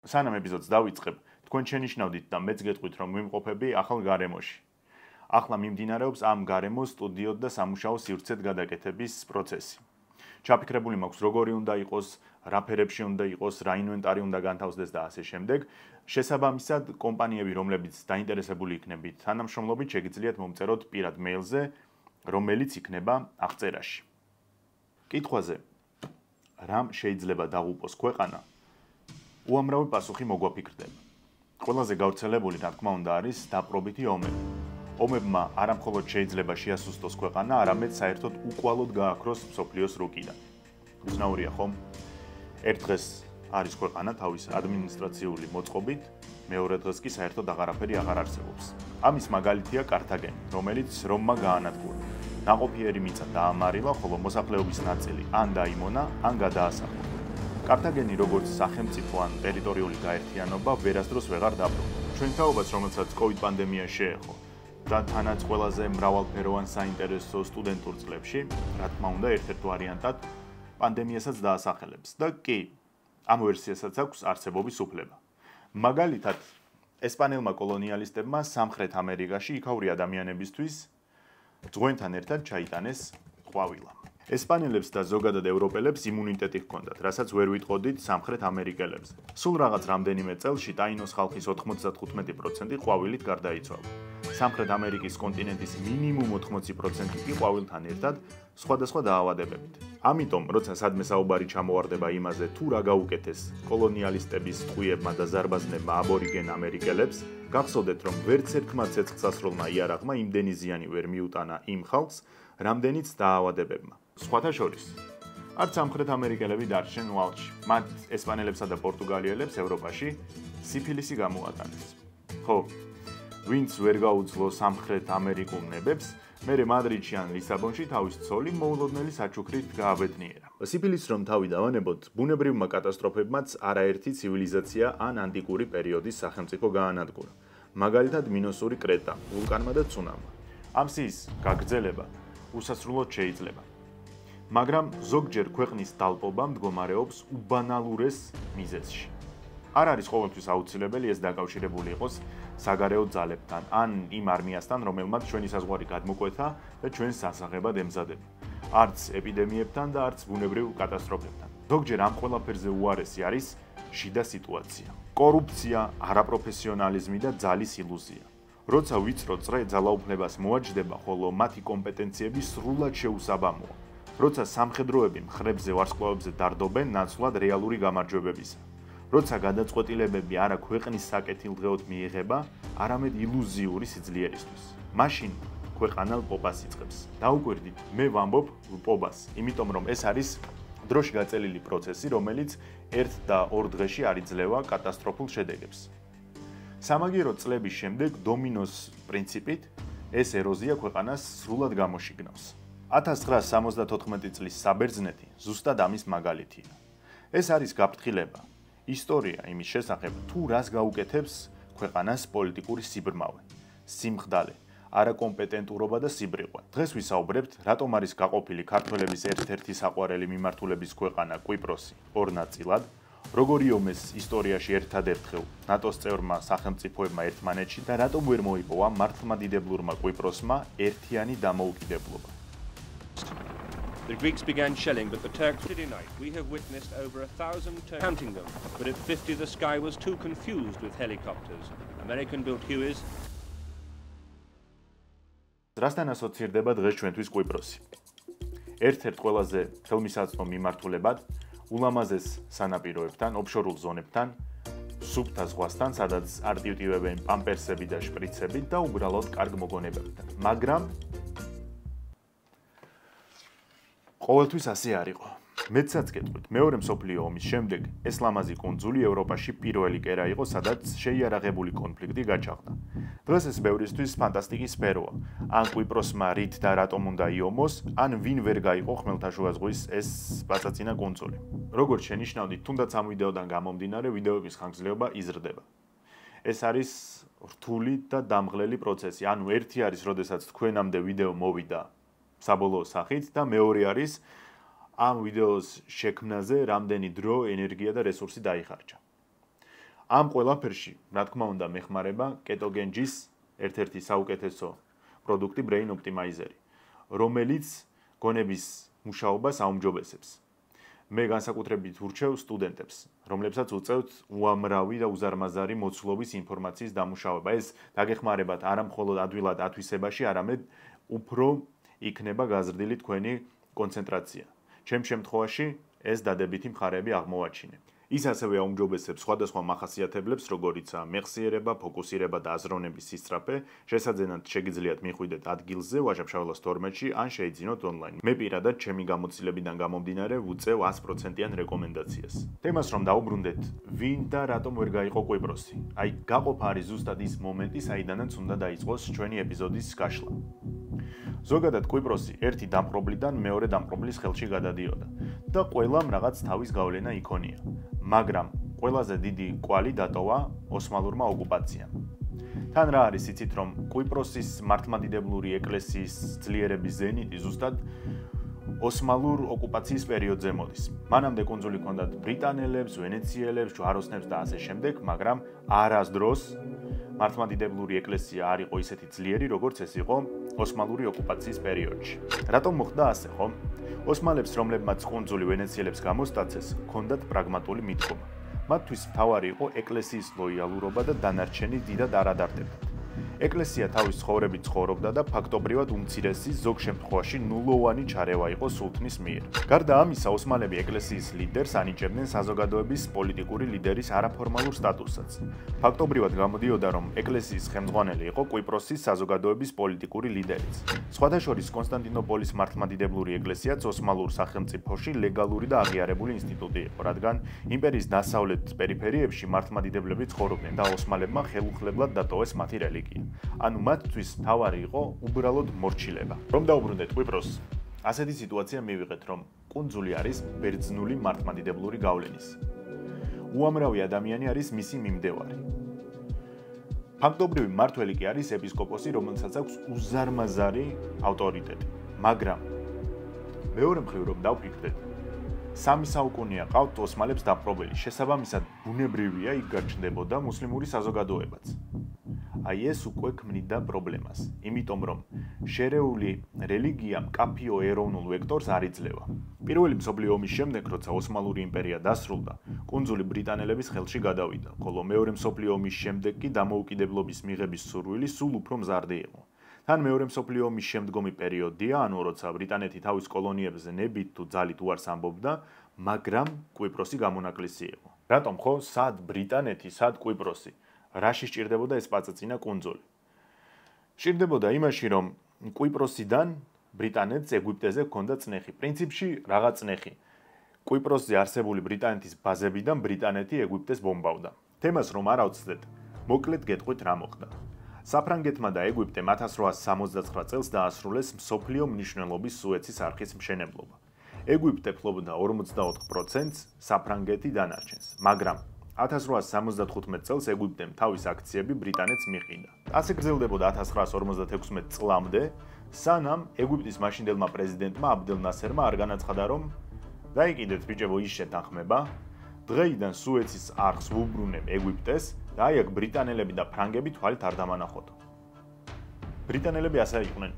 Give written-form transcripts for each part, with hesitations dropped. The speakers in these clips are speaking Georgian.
სანამ ეპიზოდს დავიწყებ, თქვენ შენიშნავდით და მეც გეტყვით, რომ ვიმყოფები ახალ გარემოში. ახლა მიმდინარეობს ამ გარემოს სტუდიოდ და სამუშაო სივრცედ გადაკეთების პროცესი. ჩაფიქრებული მაქვს, როგორი უნდა იყოს, რა ფერებში უნდა იყოს, რა ინვენტარი უნდა განთავსდეს და ასე შემდეგ. შესაბამისად, კომპანიები, რომლებიც დაინტერესებული იქნებით თანამშრომლობით, შეგიძლიათ მომწეროთ პირად მეილზე, რომელიც იქნება აღწერაში. კითხვაზე, რამ შეიძლება დაღუპოს ქვეყანა? უამრავი პასუხი მოგვაფიქრდება. ყველაზე გავრცელებული, რა თქმა უნდა, არის დაპყრობითი ომები. ომებმა არამხოლოდ შეიძლება შეასუსტოს ქვეყანა, არამედ საერთოდ უკვალოდ გააქროს მსოფლიოს რუკიდან. უცნაურია, ხომ? ერთ დღეს არის ქვეყანა თავის ადმინისტრაციული მოწყობით, მეორე დღეს კი საერთოდ აღარაფერი აღარ არსებობს. ამის მაგალითია კართაგენი, რომელიც რომმა გაანადგურა. ნაყოფიერი მიწა დაამარილა, ხოლო მოსახლეობის ნაწილი ან დაიმონა, ან გადაასახლო. კართაგენი როგორც სახელმწიფო ან ტერიტორიული გაერთიანობა ვერასდროს ვეღარ დაბრუნდა. ჩვენ თაობას, რომელსაც COVID პანდემია შეეხო და თანაც ყველაზე მრავალფეროვან საინტერესო სტუდენტურ წლებში, რა თქმა უნდა, ერთ-ერთ ვარიანტად პანდემიასაც დაასახელებს და კი, ამ ვერსიასაც აქვს არსებობის უფლება. მაგალითად, ესპანელმა კოლონიალისტებმა სამხრეთ ამერიკაში იქაური ადამიანებისთვის ძღვენთან ერთად ჩაიტანეს ყვავილა. ესპანელებს და ზოგადად ევროპელებს იმუნიტეტი ჰქონდათ, რასაც ვერ ვიტყოდით სამხრეთ ამერიკელებზე. სულ რაღაც რამდენიმე წელში ტაინოს ხალხის 95% ყვავილით გარდაიცვალა. სამხრეთ ამერიკის კონტინენტის მინიმუმ 80% კი ყვავილთან ერთად სხვადასხვა დაავადებებით. ამიტომ, როცა სადმე საუბარი ჩამოვარდება იმაზე, თუ რა გაუკეთეს კოლონიალისტების ტყვიებმა და ზარბაზნებმა აბორიგენ ამერიკელებს, გახსოვდეთ, რომ ვერც ერთმა ცეცხლსასროლმა იარაღმა იმდენი ზიანი ვერ მიუტანა იმ ხალხს, რამდენიც დაავადებებმა. სხვათა შორის, არც სამხრეთ ამერიკელები დარჩნენ ვალში. მათ ესპანელებსა და პორტუგალიელებს ევროპაში სიფილისი გამოატანეს. ხო, ვინც ვერ გაუძლო სამხრეთ ამერიკულ ნებებს, მერე მადრიდში ან ლისაბონში თავის ცოლი მოულოდნელი საჩუქრით გააბედნიერა. სიფილის რომ თავი დავანებოთ, ბუნებრივმა კატასტროფებმაც არაერთი ცივილიზაცია ან ანტიკური პერიოდის სახელმწიფო გაანადგურა. მაგალითად მინოსური კრეტა, ვულკანმა და ცუნამმა. ამ სიის გაგრძელება უსასრულოდ შეიძლება. მაგრამ ზოგჯერ ქვეყნის დალპობა მდგომარეობს უბანალურეს მიზეზში. არ არის ყოველთვის აუცილებელი ეს დაკავშირებული იყოს საგარეო ძალებთან ან იმ არმიასთან, რომელმაც ჩვენი საზღვარი გადმოკვეთა და ჩვენს სასაღებად ემზადება. არც ეპიდემიებთან და არც ბუნებრივ კატასტროფებთან. ზოგჯერ ამ ყველაფერზე უარესი არის შიდა სიტუაცია. კორუფცია, არაპროფესიონალიზმი და ძალის ილუზია. როცა ვიწრო წრე ძალაუფლებას მოაჯდება, ხოლო მათი კომპეტენციები სრულად შეუსაბამოა. როცა სამხედროები მხრებზე ვარსკვლავებზე დარდობენ ნაცვლად რეალური გამარჯვებებისა. როცა გადაწყვეტილებები არა ქვეყნის საკეთილდღეოდ მიიღება, არამედ ილუზიური სიძლიერისთვის. მაშინ ქვეყანა ლპობას იწყებს. დაუკვირდით, მე ვამბობ ლპობას, იმიტომ რომ ეს არის დროში გაწელილი პროცესი, რომელიც ერთ და ორ დღეში არ იძლევა კატასტროფულ შედეგებს. სამაგიერო წლების შემდეგ დომინოს პრინციპით ეს ეროზია ქვეყანას სრულად გამოშიგნავს. 1974 წლის საბერძნეთი ზუსტად ამის მაგალითია. ეს არის გაფრთხილება. ისტორია იმის შესახებ, თუ რას გაუკეთებს ქვეყანას პოლიტიკური სიბრმავე, სიმხდალე, არაკომპეტენტურობა და სიბრიყვა. დღეს ვისაუბრებთ, რატომ არის გაყოფილი ქართველების ერთ-ერთი საყვარელი მიმართულების ქვეყანა კვიპროსი ორ ნაწილად, როგორი ომეს ისტორიაში ერთადერთხელ ნატოს წევრმა სახელმწიფოებმა ერთმანეთში და რატომ ვერ მოიპოვა მართლმადიდებლურმა კვიპროსმა ერთიანი დამოუკიდებლობა. The Greeks began shelling, but the Turks denied. We have witnessed over 1,000 Turks counting them, but at 50 the sky was too confused with helicopters. American-built Hueys. Რასთან ასოცირდება დღეს ჩვენთვის კვიპროსი? ერთ-ერთ ყველაზე ხელმისაწვდო მიმართულებად, ულამაზეს სანაპიროებთან, ოფშორულ ზონებთან, სუფთა ზღვასთან, სადაც არტივტივებენ პამპერსები და შპრიცები და უბრალოდ კარგ მოგონებებთან. მაგრამ ყოველთვის ასე არ იყო. მეცაც გეტყვით, მეორე მსოფლიო ომის შემდეგ ეს ლამაზი კუნძული ევროპაში პირველი კერა იყო, სადაც შეიარაღებული კონფლიქტი გაჩაღდა. დღეს ეს ბევრისთვის ფანტასტიკის სფეროა. ან კვიპროსმა რით და რატომ უნდა იომოს, ან ვინ ვერ გაიყო ხმელთაშუა ზღვის ეს პაწაწინა კუნძული. როგორც შენიშნავდით, თუნდაც ამ ვიდეოდან გამომდინარე, ვიდეოების ხანგრძლივობა იზრდება. ეს არის რთული და დამღლელი პროცესი. ანუ ერთი არის, როდესაც თქვენამდე ვიდეო მოვიდა საბოლოო სახით და მეორე არის ამ ვიდეოს შექმნაზე რამდენი დრო, ენერგია და რესურსი დაიხარჯა. ამ ყველაფერში, რა თქმა უნდა, მეხმარება კეტოგენჯის ერთ-ერთი საუკეთესო პროდუქტი Brain Optimizer-ი, რომელიც გონების მუშაობას აუმჯობესებს. მე განსაკუთრებით ვურჩევ სტუდენტებს, რომლებსაც უწევთ უამრავი და უზარმაზარი მოცულობის ინფორმაციის დამუშავება. ეს დაგეხმარებათ არა მხოლოდ ადვილად ათვისებაში, არამედ უფრო იქნება გაზრდილი თქვენი კონცენტრაცია. ჩემ შემთხვევაში ეს დადებითი მხარეები აღმოვაჩინე. ის ასევე აუმჯობესებს სხვადასხვა მახასიათებლებს, როგორიცაა მეხსიერება, ფოკუსირება და აზროვნების სისწრაფე. შესაძენად შეგიძლიათ მიხვიდეთ ადგილზე, ვაჟა-ფშაველას თორმეტში, ან შეიძინოთ ონლაინ. მე პირადად ჩემი გამოცდილებიდან გამომდინარე ვუწევ 100%-იან რეკომენდაციას. თემას რომ დაუბრუნდეთ, ვინ და რატომ ვერ გაიყო კვიპროსი? აი, გაყოფა არის ზუსტად ის მომენტი, საიდანაც უნდა დაიწყოს ჩვენი ეპიზოდის გაშლა. ზოგადად კვიპროსი ერთი დამპყრობლიდან მეორე დამპყრობლის ხელში გადადიოდა და ყველამ რაღაც თავის გავლენა იქონია. მაგრამ ყველაზე დიდი კვალი დატოვა ოსმალურმა ოკუპაციამ. თან რა არის იცით რომ კვიპროსის მართლმადიდებლური ეკლესიის ძლიერების ზენიტი ზუსტად ოსმალურ ოკუპაციის პერიოდზე მოდის. მანამდე კუნძული ჰქონდათ ბრიტანელებს, ვენეციელებს, ჯვაროსნებს და ასე შემდეგ, მაგრამ არასდროს მართლმადიდებლური ეკლესია არ იყო ისეთი ძლიერი, როგორც ეს იყო ოსმალური ოკუპაციის პერიოდში. რატომ მოხდა ასე, ხო? ოსმალებს, რომლებმაც კუნძული ვენეციელებს გამოსტაცეს, ჰქონდათ პრაგმატული მიდგომა. მათთვის მთავარი იყო ეკლესიის ლოიალურობა და დანარჩენი დიდად არ ადარდებდათ. ეკლესია თავის ცხოვრებით ცხოვრობდა და ფაქტობრივად უმცირესი, ზოგ შემთხვევაში ნულოვანი ჩარევა იყო სულთნის მიერ. გარდა ამისა, ოსმალები ეკლესიის ლიდერს ანიჭებდნენ საზოგადოების პოლიტიკური ლიდერის არაფორმალურ სტატუსსაც. ფაქტობრივად გამოდიოდა, რომ ეკლესიის ხელმძღვანელი იყო კვიპროსის საზოგადოების პოლიტიკური ლიდერიც. სხვათა შორის კონსტანტინოპოლის მართლმადიდებლური ეკლესიაც ოსმალურ სახელმწიფოში ლეგალური და აღიარებული ინსტიტუტი იყო, რადგან იმპერიის დასავლეთ პერიფერიებში მართლმადიდებლები ცხოვრობდნენ და ოსმალებმა ხელუხლებლად დატოვეს მათი რელიგია. ანუ მათთვის მთავარი იყო უბრალოდ მორჩილება. რომ დაუბრუნდეთ კვიპროსს, ასეთი სიტუაცია მივიღეთ, რომ კუნძული არის ბერძნული მართლმადიდებლური გავლენის. უამრავი ადამიანი არის მისი მიმდევარი. ფაქტობრივი მმართველი კი არის ეპისკოპოსი, რომელსაც აქვს უზარმაზარი ავტორიტეტი. მაგრამ მეორე მხრივ რომ დავფიქრდეთ, 3 საუკუნეა ყავთ ოსმალებს დაპყრობილი, შესაბამისად ბუნებრივია იქ გაჩნდებოდა მუსლიმური საზოგადოებაც. აი ეს უკვე ქმნიდა პრობლემას, იმიტომ რომ შერეული რელიგია მკაფიო ეროვნულ ვექტორს არ იძლევა. პირველი მსოფლიო ომის შემდეგ, როცა ოსმალური იმპერია დასრულდა, კუნძული ბრიტანელების ხელში გადავიდა, ხოლო მეორე მსოფლიო ომის შემდეგ კი დამოუკიდებლობის მიღების სურვილი სულ უფრო მზარდი იყო. თან მეორე მსოფლიო ომის შემდგომი პერიოდია, ანუ როცა ბრიტანეთი თავის კოლონიებზე ნებით თუ ძალით უარს ამბობდა, მაგრამ კვიპროსი გამონაკლისი იყო. რატომ ხო? სად ბრიტანეთი, სად კვიპროსი? რაში სჭირდებოდა ეს პაწაწინა კუნძული? სჭირდებოდა იმაში, რომ კვიპროსიდან ბრიტანეთს ეგვიპტეზე ჰქონდა წნეხი. პრინციპში რაღაც წნეხი. კვიპროსზე არსებული ბრიტანეთის ბაზებიდან ბრიტანეთი ეგვიპტეს ბომბავდა. თემას რომ არ ავწდეთ, მოკლედ გეტყვით რა მოხდა. საფრანგეთმა და ეგვიპტემ 1869 წელს დაასრულეს მსოფლიო მნიშვნელობის სუეცის არხის მშენებლობა. ეგვიპტე ფლობდა 44%-ს, საფრანგეთი დანარჩენს, მაგრამ 1875 წელს ეგვიპტემ თავის აქციები ბრიტანეთს მიყიდა. ასე გრძელდებოდა 1956 წლამდე, სანამ ეგვიპტის მაშინდელმა პრეზიდენტმა აბდელ ნასერმა არ განაცხადა, რომ დაიკიდეთ ბიჭებო ის შეთანხმება, დღეიდან სუეცის არხს ვუბრუნებ ეგვიპტეს და აი აქ ბრიტანელები და ფრანგები თვალით არ დამანახოთ. ბრიტანელები ასე იყვნენ,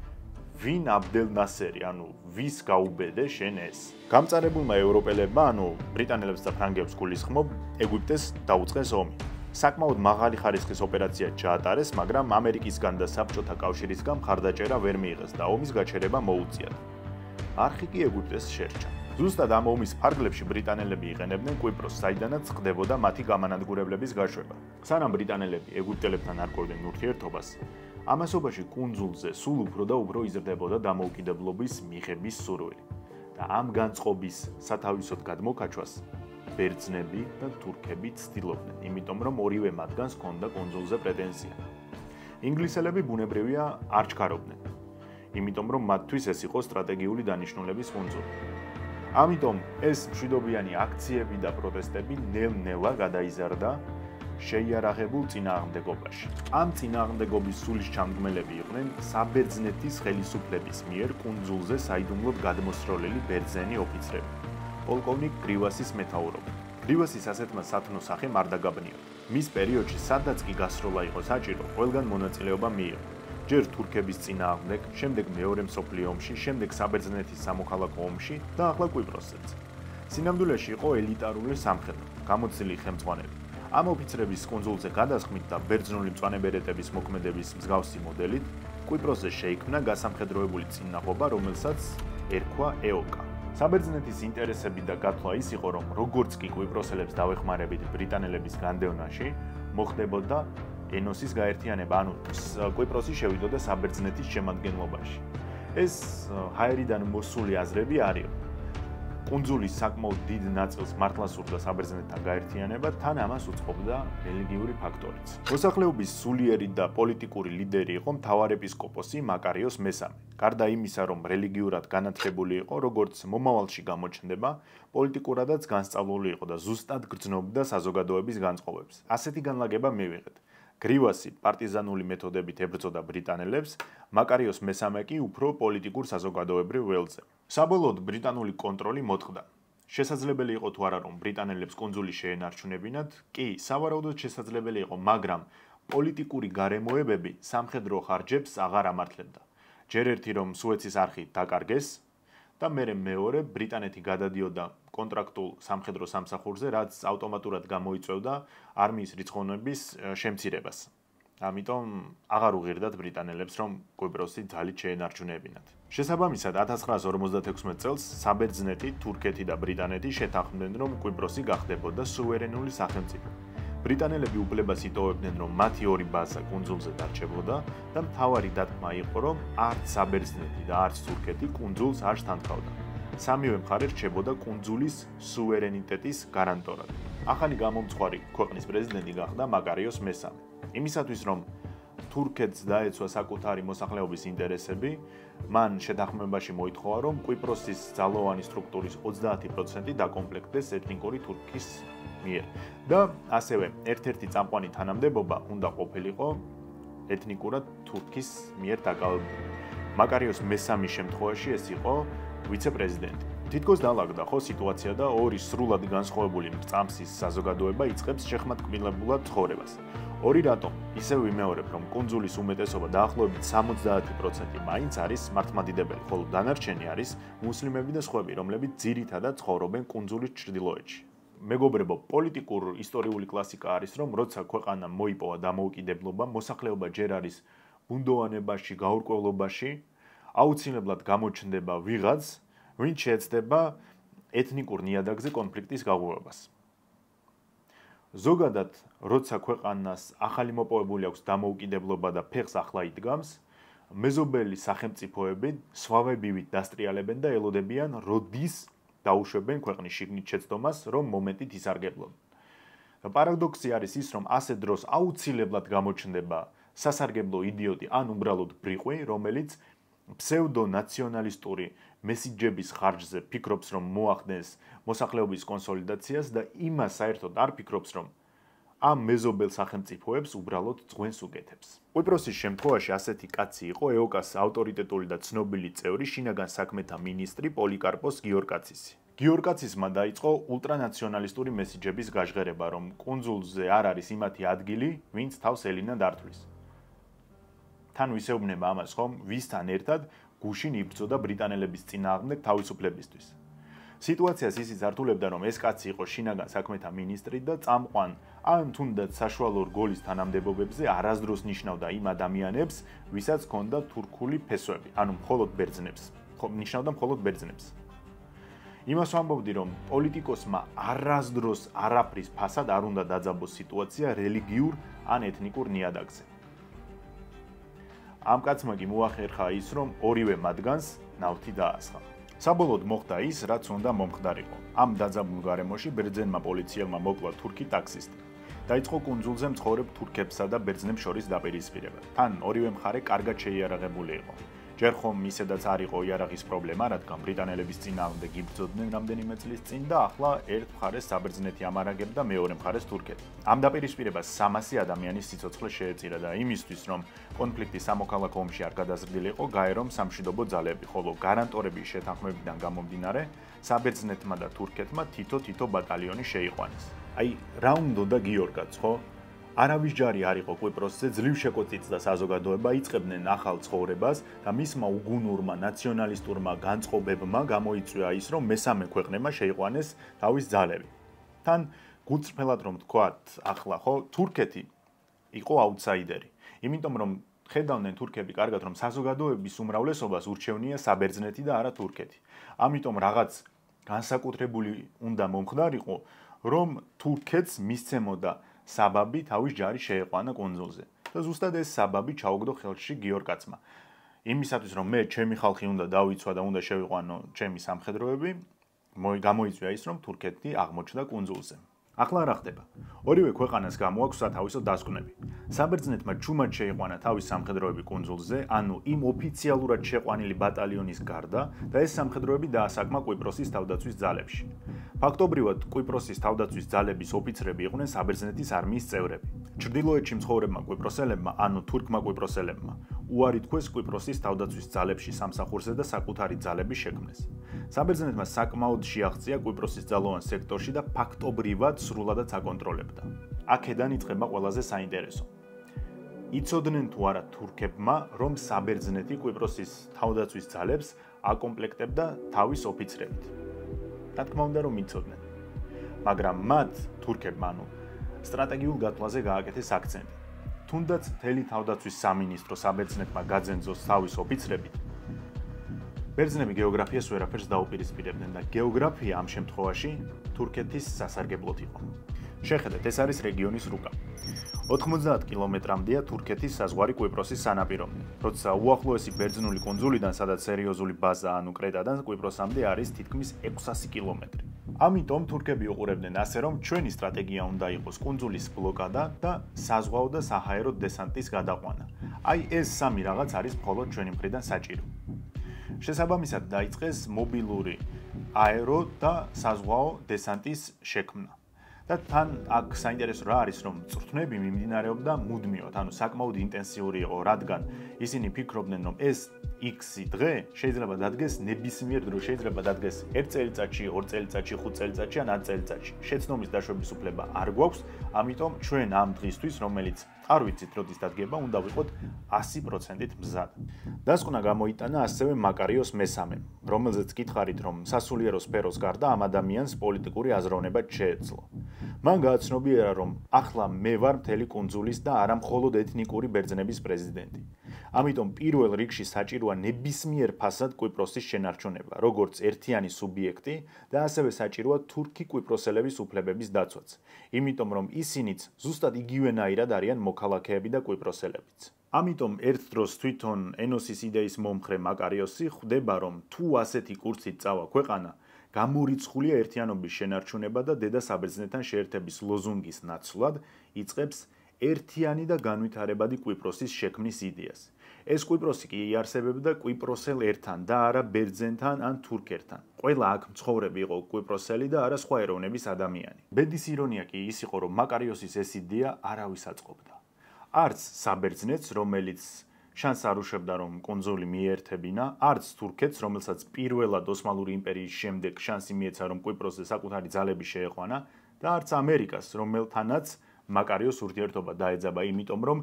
ვინ აბდელ ნასერი, ანუ ვის გაუბედე შენ ეს? გამწარებულმა ევროპელებმა, ანუ ბრიტანელებს და ფრანგებს გულისხმობ, ეგვიპტეს დაუწყეს ომი. საკმაოდ მაღალი ხარისხის ოპერაცია ჩაატარეს, მაგრამ ამერიკისგან და საბჭოთა კავშირისგან მხარდაჭერა ვერ მიიღეს და ომის გაჩერება მოუწიათ. არხი კი ეგვიპტეს შერჩა. ზუსტად ამ ომის ფარგლებში ბრიტანელები იყენებდნენ კვიპროსს, საიდანაც ხდებოდა მათი გამანადგურებლების გაშვება. სანამ ბრიტანელები ეგვიპტელებთან არკვევდნენ ურთიერთობას, ამასობაში კუნძულზე სულ უფრო და უფრო იზრდებოდა დამოუკიდებლობის მიღების სურვილი. და ამ განწყობის სათავისოდ გადმოკაჩვას ბერძნები და თურქები ცდილობდნენ, იმიტომ რომ ორივე მათგანს ჰქონდა კუნძულზე პრეტენზია. ინგლისელები ბუნებრივია არ ჩქარობდნენ, იმიტომ რომ მათთვის ეს იყო სტრატეგიული დანიშნულების კუნძული. ამიტომ ეს მშვიდობიანი აქციები და პროტესტები ნელ-ნელა გადაიზარდა შეიარაღებულ წინააღმდეგობაში. ამ წინააღმდეგობის სულისჩამდგმელები იყვნენ საბერძნეთის ხელისუფლების მიერ კუნძულზე საიდუმლოდ გადმოსროლილი ბერძენი ოფიცრები, პოლკოვნიკ გრივასის მეთაურობით. გრივასის ასეთმა სათნო სახემ არ დაგაბნიოდა. მის პერიოდში სადაც კი გასროლა იყო საჭირო, ყველგან მონაწილეობა მიიღო. ჯერ თურქების წინააღმდეგ, შემდეგ მეორე მსოფლიო ომში, შემდეგ საბერძნეთის სამოქალაქო ომში და ახლა კვიპროსზეც. სინამდვილეში იყო ელიტარული სამხედრო, გამოცდილი ხელმძღვანელი. ამ ოფიცრების კუნძულზე გადასხმით და ბერძნული მწვანებერეტების მოქმედების მსგავსი მოდელით, კვიპროსზე შეიქმნა გასამხედროებული წინააღმობა, რომელსაც ერქვა EOKA. საბერძნეთის ინტერესები და გათვლა ის იყო, რომ როგორც კი კვიპროსელებს დავეხმარებით ბრიტანელების განდევნაში, მოხდებოდა ენოსის გაერთიანება, ანუ კვიპროსი შევიდოდა საბერძნეთის შემადგენლობაში. ეს ჰაერიდან მოსული აზრები არისო. კუნძულის საკმაოდ დიდ ნაწილს მართლა სურდა საბერძნეთთან გაერთიანება, თან ამას უწყობდა რელიგიური ფაქტორიც. მოსახლეობის სულიერი და პოლიტიკური ლიდერი იყო მთავარეპისკოპოსი მაკარიოს მესამე. გარდა იმისა, რომ რელიგიურად განათლებული იყო, როგორც მომავალში გამოჩნდება, პოლიტიკურადაც განსწავლული იყო და ზუსტად გრძნობდა საზოგადოების განწყობებს. ასეთი განლაგება მივიღეთ. გრივასი პარტიზანული მეთოდებით ებრძოდა ბრიტანელებს, მაკარიოს მესამე კი უფრო პოლიტიკურ საზოგადოებრივ ველზე. საბოლოოდ ბრიტანული კონტროლი მოწყდა. შესაძლებელი იყო თუ არა, რომ ბრიტანელებს კუნძული შეენარჩუნებინათ, კი, სავარაუდოდ შესაძლებელი იყო, მაგრამ პოლიტიკური გარემოებები სამხედრო ხარჯებს აღარ ამართლებდა. ჯერ ერთი რომ სუეცის არხი დაკარგეს და მერე მეორე ბრიტანეთი გადადიოდა კონტრაქტულ სამხედრო სამსახურზე, რაც ავტომატურად გამოიწვევდა არმიის რიცხოვნობის შემცირებას. ამიტომ აღარ უღირდათ ბრიტანელებს, რომ კვიპროსი ძალით შეენარჩუნებინათ. შესაბამისად, 1956 წელს საბერძნეთი, თურქეთი და ბრიტანეთი შეთანხმდნენ, რომ კვიპროსი გახდებოდა სუვერენული სახელმწიფო. ბრიტანელები უფლებას იტოვებდნენ, რომ მათი ორი ბაზა კუნძულზე დარჩებოდა და მთავარი დათქმა იყო, რომ არც საბერძნეთი და არც თურქეთი კუნძულს არ შთანთქავდა. სამივე მხარე რჩებოდა კუნძულის სუვერენიტეტის გარანტორად. ახალი გამომცხვარი ქვეყნის პრეზიდენტი გახდა მაკარიოს მესამე. იმისათვის, რომ თურქეთს დაეცვა საკუთარი მოსახლეობის ინტერესები, მან შეთანხმებაში მოითხოვა, რომ კვიპროსის ძალოვანი სტრუქტურის 30% დაკომპლექტდეს ეთნიკური თურქის მიერ და ასევე ერთ-ერთი წამყვანი თანამდებობა უნდა ყოფილიყო ეთნიკურად თურქის მიერ დაკავებული. მაკარიოს მესამის შემთხვევაში ეს იყო ვიცე-პრეზიდენტი. თითქოს დაალაგდა ხო სიტუაცია და ორი სრულად განსხვავებული მრწამსის საზოგადოება იწყებს შეხმატკბილებულად ცხოვრებას. ორი რატომ? ისევ ვიმეორებ, რომ კუნძულის უმეტესობა დაახლოებით 70% მაინც არის მართლმადიდებელი, ხოლო დანარჩენი არის მუსლიმები და სხვები, რომლებიც ძირითადად ცხოვრობენ კუნძულის ჩრდილოეთში. მეგობრებო, პოლიტიკურ ისტორიული კლასიკა არის, რომ როცა ქვეყანა მოიპოვა დამოუკიდებლობა, მოსახლეობა ჯერ არის ბუნდოვანებაში, გაურკვევლობაში, აუცილებლად გამოჩნდება ვიღაც, ვინც შეეცდება ეთნიკურ ნიადაგზე კონფლიქტის გაღვივებას. ზოგადად, როცა ქვეყანას ახალი მოპოვებული აქვს დამოუკიდებლობა და ფეხს ახლა იდგამს, მეზობელი სახელმწიფოები სვავებივით დასტრიალებენ და ელოდებიან, როდის დაუშვებენ ქვეყნის შიგნით შეცდომას, რომ მომენტით ისარგებლონ. პარადოქსი არის ის, რომ ასე დროს აუცილებლად გამოჩნდება სასარგებლო იდიოტი ან უბრალოდ ბრიყვი, რომელიც ფსევდონაციონალისტური მესიჯების ხარჯზე ფიქრობს, რომ მოახდენს მოსახლეობის კონსოლიდაციას და იმას საერთოდ არ ფიქრობს, რომ ამ მეზობელ სახელმწიფოებს უბრალოდ ძღვენს უკეთებს. კვიპროსის შემთხვევაში ასეთი კაცი იყო EOKA-ს ავტორიტეტული და ცნობილი წევრი შინაგან საქმეთა მინისტრი პოლიკარპოს გიორკაცისი. გიორკაცისმა დაიწყო ულტრანაციონალისტური მესიჯების გაჟღერება, რომ კუნძულზე არ არის იმათი ადგილი, ვინც თავს ელინად ართვლის. თან ვისეუბნება ამას ხომ, ვისთან ერთად გუშინ იბრძოდა ბრიტანელების წინააღმდეგ თავისუფლებისთვის. სიტუაციას ისიც ართულებდა, რომ ეს კაცი იყო შინაგან საქმეთა მინისტრი და წამყვან ან თუნდაც საშუალო რგოლის თანამდებობებზე არასდროს ნიშნავდა იმ ადამიანებს, ვისაც ჰქონდა თურქული ფესვები, ანუ მხოლოდ ბერძნებს. ნიშნავდა მხოლოდ ბერძნებს. იმას ვამბობდი, რომ პოლიტიკოსმა არასდროს არაფრის ფასად არ უნდა დაძაბოს სიტუაცია რელიგიურ ან ეთნიკურ ნიადაგზე. ამ კაცმა კი მოახერხა ის, რომ ორივე მათგანს ნავთი დაასხა. საბოლოოდ მოხდა ის, რაც უნდა მომხდარიყო. ამ დაძაბულ გარემოში ბერძენმა პოლიციელმა მოკლა თურქი ტაქსისტი. დაიწყო კუნძულზე მცხოვრებ თურქებსა და ბერძნებს შორის დაპირისპირება. თან ორივე მხარე კარგად შეიარაღებული იყო. ჯერ ხომ ისედაც არ იყო იარაღის პრობლემა, რადგან ბრიტანელების წინააღმდეგ იბრძოდნენ რამდენიმე წლის წინ და ახლა ერთ მხარეს საბერძნეთი ამარაგებდა, მეორე მხარეს თურქეთი. ამ დაპირისპირებას 300 ადამიანის სიცოცხლე შეეწირა და იმისთვის, რომ კონფლიქტი სამოქალაქო ომში არ გადაზრდილიყო, გაერომ სამშვიდობო ძალები, ხოლო გარანტორების შეთანხმებიდან გამომდინარე, საბერძნეთმა და თურქეთმა თითო ბატალიონი შეიყვანეს. აი, რა უნდოდა გიორგაც, ხო? არავის ჯარი არ იყო კვიპროსზე, ძლივ შეკოწიწდა საზოგადოება, იწყებდნენ ახალ ცხოვრებას და მისმა უგუნურმა ნაციონალისტურმა განწყობებმა გამოიწვია ის, რომ მესამე ქვეყნებმა შეიყვანეს თავის ძალები. თან გულწრფელად რომ ვთქვათ, ახლა ხო თურქეთი იყო აუტსაიდერი. იმიტომ რომ ხედავდნენ თურქები კარგად, რომ საზოგადოების უმრავლესობას ურჩევნია საბერძნეთი და არა თურქეთი. ამიტომ რაღაც განსაკუთრებული უნდა მომხდარიყო, რომ თურქეთს მისცემოდა საბაბი თავის ჯარი შეეყვანა კუნძულზე. და ზუსტად ეს საბაბი ჩაუგდო ხელში გიორგ კაცმა. იმისათვის რომ მე ჩემი ხალხი უნდა დავიცვა და უნდა შევიყვანო ჩემი სამხედროები, გამოიწვია ის, რომ თურქეთი აღმოჩნდა კუნძულზე. ახლა რა ხდება? ორივე ქვეყანას გამოაქვს სათავისო დასკვნები. საბერძნეთმა ჩუმად შეიყვანა თავის სამხედროები კუნძულზე, ანუ იმ ოფიციალურად შეყვანილი ბატალიონის გარდა და ეს სამხედროები დაასაკმა კვიპროსის თავდაცვის ძალებში. ფაქტობრივად კვიპროსის თავდაცვის ძალების ოფიცრები იყვნენ საბერძნეთის არმიის წევრები. ჩრდილოეთში მცხოვრებმა კვიპროსელებმა, ანუ თურქმა კვიპროსელებმა, უარი თქვეს კვიპროსის თავდაცვის ძალებში სამსახურზე და საკუთარი ძალების შექმნეს. საბერძნეთმა საკმაოდ შეაღწია კვიპროსის ძალოვან სექტორში და ფაქტობრივად სრულადაც აკონტროლებდა. აქედან იწყება ყველაზე საინტერესო. იცოდნენ თუ არა თურქებმა, რომ საბერძნეთი კვიპროსის თავდაცვის ძალებს აკომპლექტებდა თავის ოფიცრებით. რა თქმა უნდა რომ იცოდნენ. მაგრამ მათ თურქებმა ანუ სტრატეგიულ გათვლაზე გააკეთეს აქცენტი. თუნდაც მთელი თავდაცვის სამინისტრო საბერძნეთმა გაძენძოს თავის ოფიცრებით. ბერძნები გეოგრაფიას ვერაფერს დაუპირისპირებდნენ და გეოგრაფია ამ შემთხვევაში თურქეთის სასარგებლოდ იყო. შეხედეთ, ეს არის რეგიონის რუკა. 90 კილომეტრამდეა თურქეთის საზღვარი კვიპროსის სანაპირომდე. როცა უახლოესი ბერძნული კუნძულიდან, სადაც სერიოზული ბაზა ანუ კრეტადან კვიპროსამდე არის თითქმის 600 კილომეტრი. ამიტომ თურქები უყურებდნენ ასე, რომ ჩვენი სტრატეგია უნდა იყოს კუნძულის ბლოკადა და საზღვაო და საჰაერო დესანტის გადაყვანა. აი ეს სამი რაღაც არის მხოლოდ ჩვენი მხრიდან საჭირო. შესაბამისად დაიწყეს მობილური აერო და საზღვაო დესანტის შექმნა. და თან აქ საინტერესო რა არის, რომ წვრთნები მიმდინარეობდა მუდმივად, ანუ საკმაოდ ინტენსიური იყო, რადგან ისინი ფიქრობდნენ, რომ ეს X დღე შეიძლება დადგეს ნებისმიერ დროს, შეიძლება დადგეს 1 წელიწადში, 2 წელიწადში, 5 წელიწადში ან 10 წელიწადში. შეცნობის დაშვების უფლება არ გვაქვს, ამიტომ ჩვენ ამ დღისთვის, რომელიც არ ვიცით როდის დადგება, უნდა ვიყოთ 100%-ით მზად. დასკვნა გამოიტანა ასევე მაკარიოს მესამემ, რომელზეც გითხარით, რომ სასულიერო სფეროს გარდა ამ ადამიანს პოლიტიკური აზროვნება შეეძლო. მან გააცნობიერა, რომ ახლა მე ვარ მთელი კუნძულის და არა მხოლოდ ეთნიკური ბერძნების პრეზიდენტი. ამიტომ პირველ რიგში საჭიროა ნებისმიერ ფასად კვიპროსის შენარჩუნება, როგორც ერთიანი სუბიექტი და ასევე საჭიროა თურქი კვიპროსელების უფლებების დაცვაც. იმიტომ რომ ისინიც ზუსტად იგივენაირად არიან მოქალაქეები და კვიპროსელებიც. ამიტომ ერთ დროს თვითონ ენოსის იდეის მომხრე მაკარიოსი ხვდება, რომ თუ ასეთი კურსით წავა ქვეყანა, გამორიცხულია ერთიანობის შენარჩუნება და დედა საბერძნეთთან შეერთების ლოზუნგის ნაცვლად იწყებს ერთიანი და განვითარებადი კვიპროსის შექმნის იდეას. ეს კვიპროსი კი იარსებებდა კვიპროსელ ერთან და არა ბერძენთან ან თურქერთან. ყველა აქ მცხოვრები იყო კვიპროსელი და არა სხვა ეროვნების ადამიანი. ბედის ირონია კი ის იყო, რომ მაკარიოსის ეს იდეა არავის აწყობდა. არც საბერძნეთს, რომელიც შანსს არ უშვებდა, რომ კუნძული მიერთებინა, არც თურქეთს, რომელსაც პირველად ოსმალური იმპერიის შემდეგ შანსი მიეცა, რომ კვიპროსზე საკუთარი ძალები შეეყვანა, და არც ამერიკას, რომელთანაც მაკარიოს ურთიერთობა დაეძაბა, იმიტომ რომ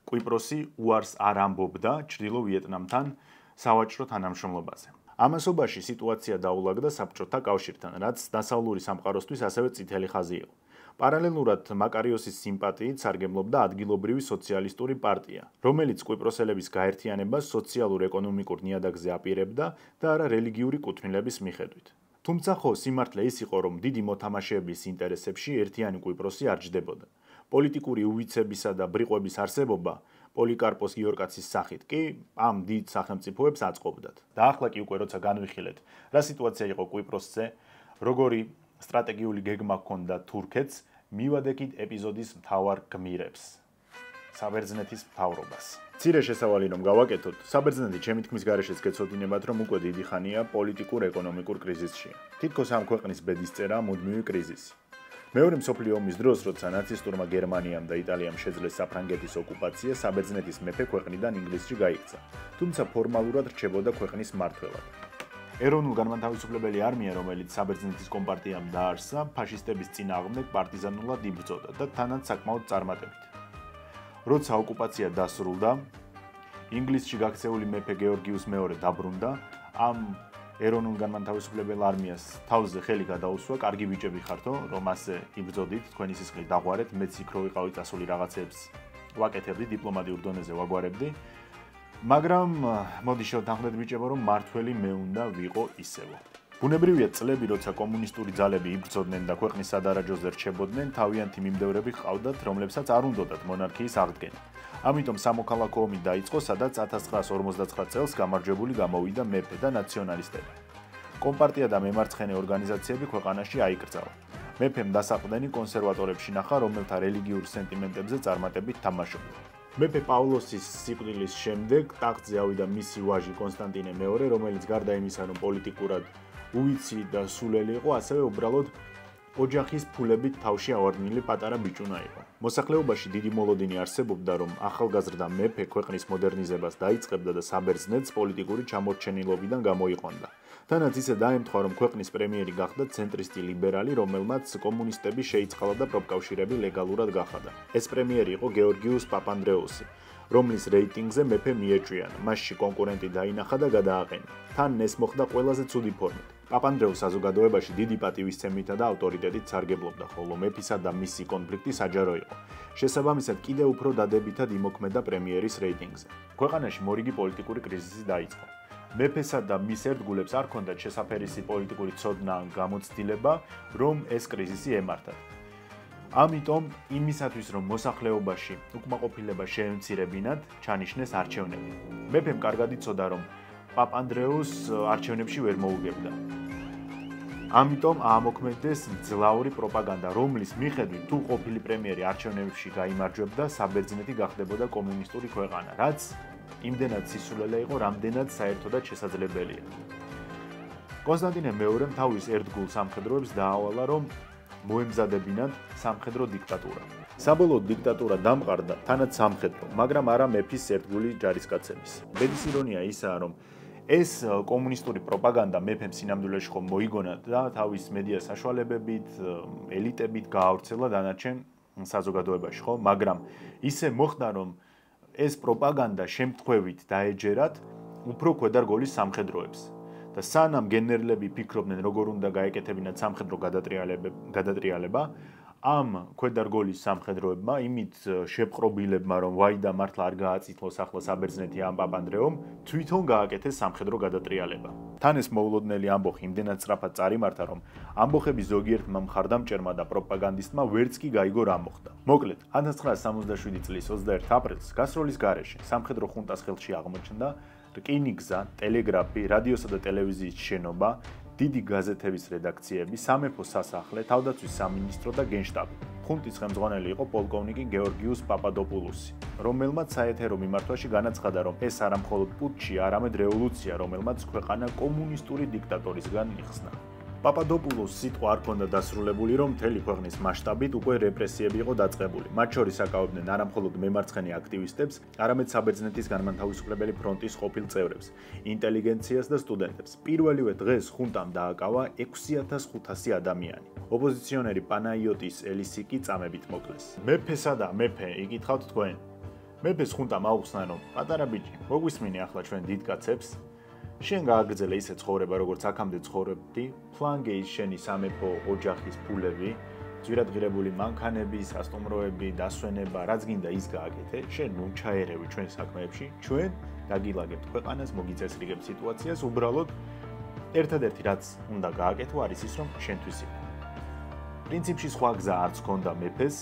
კვიპროსი უარს არ ამბობდა ჩრდილო ვიეტნამთან სავაჭრო თანამშრომლობაზე. ამასობაში სიტუაცია დაულაგდა საბჭოთა კავშირთან, რაც დასავლური სამყაროსთვის ასევე წითელი ხაზი იყო. პარალელურად მაკარიოსის სიმპათიით სარგებლობდა ადგილობრივი სოციალისტური პარტია, რომელიც კვიპროსელების გაერთიანებას სოციალურ-ეკონომიკურ ნიადაგზე აპირებდა და არა რელიგიური კუთვნილების მიხედვით. თუმცა ხო სიმართლე ის იყო, რომ დიდი მოთამაშეების ინტერესებში ერთიანი კვიპროსი არ ჯდებოდა. პოლიტიკური უვიცებისა და ბრიყვების არსებობა პოლიკარპოს გიორკაცის სახით კი ამ დიდ სახელმწიფოებს აწყობდათ. და ახლა კი უკვე როცა განვიხილეთ, რა სიტუაცია იყო კვიპროსზე, როგორი სტრატეგიული გეგმა ჰქონდა თურქეთს, მივადექით ეპიზოდის მთავარ გმირებს, საბერძნეთის მთავრობას. მცირე შესავალი რომ გავაკეთოთ, საბერძნეთი ჩემი თქმის გარეშეც გეცოდინებათ, რომ უკვე დიდი ხანია პოლიტიკურ-ეკონომიკურ კრიზისშია. თითქოს ამ ქვეყნის ბედისწერაა მუდმივი კრიზისი. მეორე მსოფლიო ომის დროს, როცა ნაცისტურმა გერმანიამ და იტალიამ შეძლეს საფრანგეთის ოკუპაცია, საბერძნეთის მეფე ქვეყნიდან ინგლისში გაიქცა, თუმცა ფორმალურად რჩებოდა ქვეყნის მმართველად. ეროვნულ განმათავისუფლებელი არმია, რომელიც საბერძნეთის კომპარტიამ დაარსა, ფაშისტების წინააღმდეგ პარტიზანულად იბრძოდა და თანაც საკმაოდ წარმატებით. როცა ოკუპაცია დასრულდა, ინგლისში გაქცეული მეფე გეორგიუს მეორე დაბრუნდა, ამ ეროვნულ განმათავისუფლებელ არმიას თავზე ხელი გადაუსვა, კარგი ბიჭები ხართო, რომ ასე იბრძოდით, თქვენი სისხლით დაღვარეთ, მეც იქ რო ვიყავი წასული რაღაცებს ვაკეთებდი, დიპლომატიურ დონეზე ვაგვარებდი. მაგრამ მოდი შევთანხმდეთ ბიჭებო, რომ მართველი მე უნდა ვიყო ისევო. ბუნებრივია წლები, როცა კომუნისტური ძალები იბრძოდნენ და ქვეყნის სადარაჯოზე რჩებოდნენ, თავიანთი მიმდევრები ჰყავდათ, რომლებსაც არ უნდოდათ მონარქიის აღდგენა. ამიტომ სამოქალაქო ომი დაიწყო, სადაც 1959 წელს გამარჯვებული გამოვიდა მეფე და ნაციონალისტები. კომპარტია და მემარცხენე ორგანიზაციები ქვეყანაში აიკრძალა. მეფემ დასაყრდენი კონსერვატორებში ნახა, რომელთა რელიგიურ სენტიმენტებზე წარმატებით თამაშობდა. მეფე პავლოსის სიკვდილის შემდეგ ტახტზე ავიდა მისი ვაჟი კონსტანტინე მეორე, რომელიც გარდა იმისა, რომ პოლიტიკურად უვიცი და სულელი იყო, ასევე უბრალოდ ოჯახის ფულებით თავში ავარდნილი პატარა ბიჭუნა იყო. მოსახლეობაში დიდი მოლოდინი არსებობდა, რომ ახალგაზრდა მეფე ქვეყნის მოდერნიზებას დაიწყებდა და საბერძნეთს პოლიტიკური ჩამორჩენილობიდან გამოიყვანდა. თანაც ისე დაემთხვა, რომ ქვეყნის პრემიერი გახდა ცენტრისტი ლიბერალი, რომელმაც კომუნისტები შეიწყალა და პროფკავშირები ლეგალურად გახადა. ეს პრემიერი იყო გეორგიუს პაპანდრეუსი, რომლის რეიტინგზე მეფე მიეჭვიანა. მასში კონკურენტი დაინახა და გადააყენა. თან ეს მოხდა ყველაზე ცუდი ფორმით. პაპანდრეუს საზოგადოებაში დიდი პატივისცემითა და ავტორიტეტით სარგებლობდა, ხოლო მეფისა და მისი კონფლიქტი საჯარო იყო. შესაბამისად, კიდევ უფრო დადებითად იმოქმედა პრემიერის რეიტინგზე. ქვეყანაში მორიგი პოლიტიკური კრიზისი დაიწყო. მეფესა და მის ერთგულებს არ ჰქონდათ შესაფერისი პოლიტიკური ცოდნა ან გამოცდილება, რომ ეს კრიზისი ემართათ. ამიტომ იმისათვის, რომ მოსახლეობაში უკმაყოფილება შეემცირებინათ, ჩანიშნეს არჩევნები. მეფემ კარგად იცოდა, რომ პაპანდრეუს არჩევნებში ვერ მოუგებდა. ამიტომ აამოქმედეს მძლავრი პროპაგანდა, რომლის მიხედვით თუ ყოფილი პრემიერი არჩევნებში გაიმარჯვებდა, საბერძნეთი გახდებოდა კომუნისტური ქვეყანა, რაც იმდენად სისულელე იყო, რამდენად საერთოდად შესაძლებელია. კონსტანტინე მეორემ თავის ერთგულ სამხედროებს დაავალა, რომ მოემზადებინათ სამხედრო დიქტატურა. საბოლოოდ დიქტატურა დამყარდა, თანაც სამხედრო, მაგრამ არა მეფის ერთგული ჯარისკაცების. ბედის ირონია ისაა, რომ ეს კომუნისტური პროპაგანდა მეფემ სინამდვილეში ხომ მოიგონა და თავის მედია საშუალებებით, ელიტებით გაავრცელა დანარჩენ საზოგადოებაში, ხო? მაგრამ ისე მოხდა, რომ ეს პროპაგანდა შემთხვევით დაეჯერათ უფრო ქვედარგოლის სამხედროებს. და სანამ გენერლები ფიქრობდნენ, როგორ უნდა გაეკეთებინათ სამხედრო გადატრიალება, ამ ქვედარგოლის სამხედროებმა, იმით შეპყრობილებმა, რომ ვაი და მართლა არ გააწითლოს ახლა საბერძნეთი ამ პაპანდრეომ, თვითონ გააკეთეს სამხედრო გადატრიალება. თან ეს მოულოდნელი ამბოხი იმდენად სწრაფად წარიმართა, რომ ამბოხების ზოგიერთმა მხარდამჭერმა და პროპაგანდისტმა ვერც კი გაიგო რა მოხდა. მოკლედ, 1967 წლის 21 აპრილს გასროლის გარეშე სამხედრო ხუნტას ხელში აღმოჩნდა რკინიგზა, ტელეგრაფი, რადიოსა და ტელევიზიის შენობა, დიდი გაზეთების რედაქციები, სამეფო სასახლე, თავდაცვის სამინისტრო და გენშტაბი. ხუნტის ხელმძღვანელი იყო პოლკოვნიკი გეორგიუს პაპადოპულუსი, რომელმაც საეთერო მიმართვაში განაცხადა, რომ ეს არა მხოლოდ პუტჩი, არამედ რევოლუცია, რომელმაც ქვეყანა კომუნისტური დიქტატორისგან იხსნა. პაპადოპულოს სიტყვა არ ჰქონდა დასრულებული, რომ მთელი ქვეყნის მასშტაბით უკვე რეპრესიები იყო დაწყებული. მათ შორის აკავებდნენ არა მხოლოდ მემარცხენე აქტივისტებს, არამედ საბერძნეთის განმათავისუფლებელი ფრონტის ყოფილ წევრებს, ინტელიგენციას და სტუდენტებს. პირველივე დღეს ხუნტამ დააკავა 6500 ადამიანი. ოპოზიციონერი პანაიოტის ელისი კი წამებით მოკლეს. მეფესა და მეფე, იკითხავთ თქვენ. მეფეს ხუნტამ აუხსნა, რომ პატარა ბიჭი, მოგვისმინე ახლა ჩვენ დიდ კაცებს. შენ გააგრძელე ისე ცხოვრება, როგორც აქამდე ცხოვრობდი, ფლანგეის შენი სამეფო ოჯახის ფულები, ძვირადღირებული მანქანები, სასტუმროები, დასვენება, რაც გინდა ის გააკეთე, შენ ჩაერევი ჩვენ საქმეებში, ჩვენ დაგილაგებთ ქვეყანას, მოგიწესრიგებთ სიტუაციას, უბრალოდ ერთადერთი რაც უნდა გააკეთო არის ის, რომ შენთვის იყო. პრინციპში სხვა გზა არც ჰქონდა მეფეს,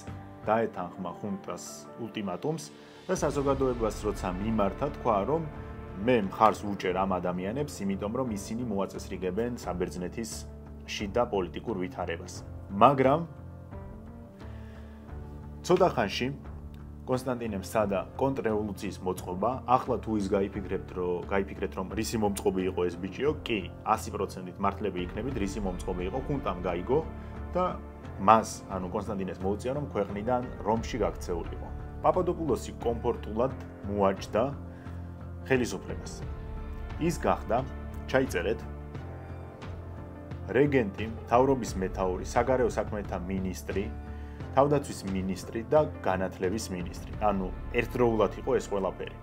დაეთანხმა ხუნტას ულტიმატუმს და საზოგადოებას როცა მიმართა, თქვა, რომ მე მხარს ვუჭერ ამ ადამიანებს, იმიტომ რომ ისინი მოაწესრიგებენ საბერძნეთის შიდა პოლიტიკურ ვითარებას. მაგრამ ცოტა ხანში კონსტანტინემ სცადა კონტრრევოლუციის მოწყობა, ახლა თუ ის გაიფიქრეთ, რომ რისი მომწყობი იყო ეს ბიჭიო, კი, 100%-ით მართლები იქნებით, რისი მომწყობი იყო, ხუნტამ გაიგო და მას, ანუ კონსტანტინეს მოუწია, რომ ქვეყნიდან რომში გაქცეულიყო. პაპადოპულოსი კომფორტულად მოაჯდა ხელისუფლებას. ის გახდა, ჩაიწერეთ, რეგენტი, მთავრობის მეთაური, საგარეო საქმეთა მინისტრი, თავდაცვის მინისტრი და განათლების მინისტრი. ანუ ერთდროულად იყო ეს ყველაფერი.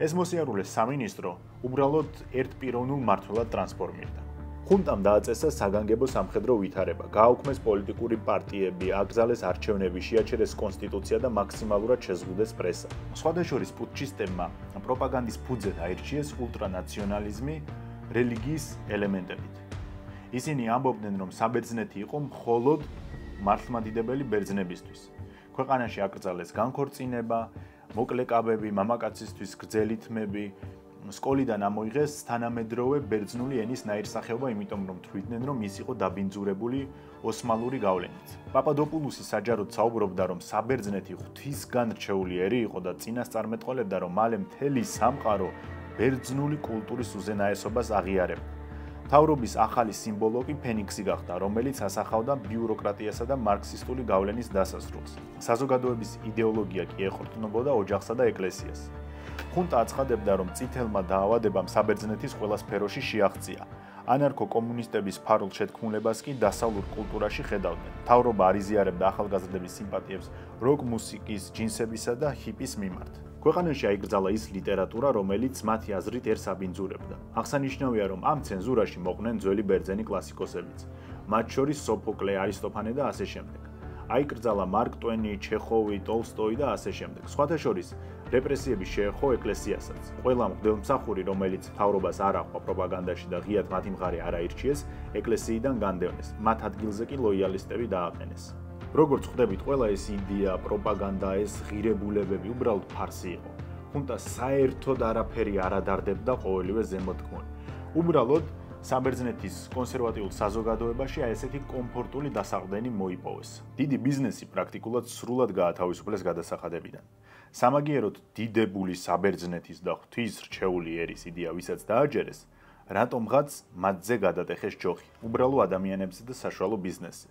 ეს მოსიარულე სამინისტრო უბრალოდ ერთპიროვნულ მმართველად ტრანსფორმირდა. ხუნტამ დააწესა საგანგებო სამხედრო ვითარება, გააუქმეს პოლიტიკური პარტიები, აკრძალეს არჩევნები, შეაჩერეს კონსტიტუცია და მაქსიმალურად შეზღუდეს პრესა. სხვადასხვა პუტჩისტებმა პროპაგანდის ფუძედ აირჩიეს ულტრანაციონალიზმი რელიგიის ელემენტებით. ისინი ამბობდნენ, რომ საბერძნეთი იყო მხოლოდ მართლმადიდებელი ბერძნებისთვის. ქვეყანაში აკრძალეს განქორწინება, მოკლეკაბები, მამაკაცისთვის გრძელი თმები, სკოლიდან ამოიღეს თანამედროვე ბერძნული ენის ნაირსახეობა, იმიტომ რომ თვლიდნენ, რომ ის იყო დაბინძურებული ოსმალური გავლენით. პაპადოპულუსი საჯაროდ საუბრობდა, რომ საბერძნეთი ღვთისგან რჩეული ერი იყო და წინასწარმეტყველებდა, რომ მალე მთელი სამყარო ბერძნული კულტურის უზენაესობას აღიარებდა. მთავრობის ახალი სიმბოლო კი ფენიქსი გახდა, რომელიც ასახავდა ბიუროკრატიასა და მარქსისტული გავლენის დასასრულს. საზოგადოების იდეოლოგია კი ეყრდნობოდა ოჯახსა და ეკლესიას. ხუნტა აცხადებდა, რომ წითელმა დაავადებამ საბერძნეთის ყველა სფეროში შეაღწია. ანარქო-კომუნისტების ფარულ შეთქმულებას კი დასავლურ კულტურაში ხედავდნენ. მთავრობა არ იზიარებდა ახალგაზრდების სიმპათიებს როკ მუსიკის, ჯინსებისა და ჰიპის მიმართ. ქვეყანაში აიკრძალა ის ლიტერატურა, რომელიც მათი აზრით ერს აბინძურებდა. აღსანიშნავია, რომ ამ ცენზურაში მოყვნენ ძველი ბერძენი კლასიკოსებიც, მათ შორის სოფოკლე, არისტოფანე და ასე შემდეგ. აიკრძალა მარკ ტვენი, ჩეხოვი, ტოლსტოი და ასე შემდეგ. სხვათა შორის რეპრესიები შეეხო ეკლესიასაც. ყველა მღვდელმსახური, რომელიც მთავრობას არ აყვა პროპაგანდაში და ღიად მათი მხარე არ აირჩიეს, ეკლესიიდან განდევნეს. მათ ადგილზე კი ლოიალისტები დააყენეს. როგორც ხვდებით, ყველა ეს იდეა, პროპაგანდა, ეს ღირებულებები უბრალოდ ფარსი იყო. ხუნტა საერთოდ არაფერი არ ადარდებდა ყოველივე ზემოთქმული. უბრალოდ საბერძნეთის კონსერვატიულ საზოგადოებაში ესეთი კომფორტული დასაყრდენი მოიპოვეს. დიდი ბიზნესი პრაქტიკულად სრულად გაათავისუფლეს გადასახადებიდან. სამაგიეროდ დიდებული საბერძნეთის და ღვთის რჩეული ერის იდეა ვისაც დააჯერეს, რატომღაც მათზე გადატეხეს ჯოხი, უბრალო ადამიანებზე და საშუალო ბიზნესზე.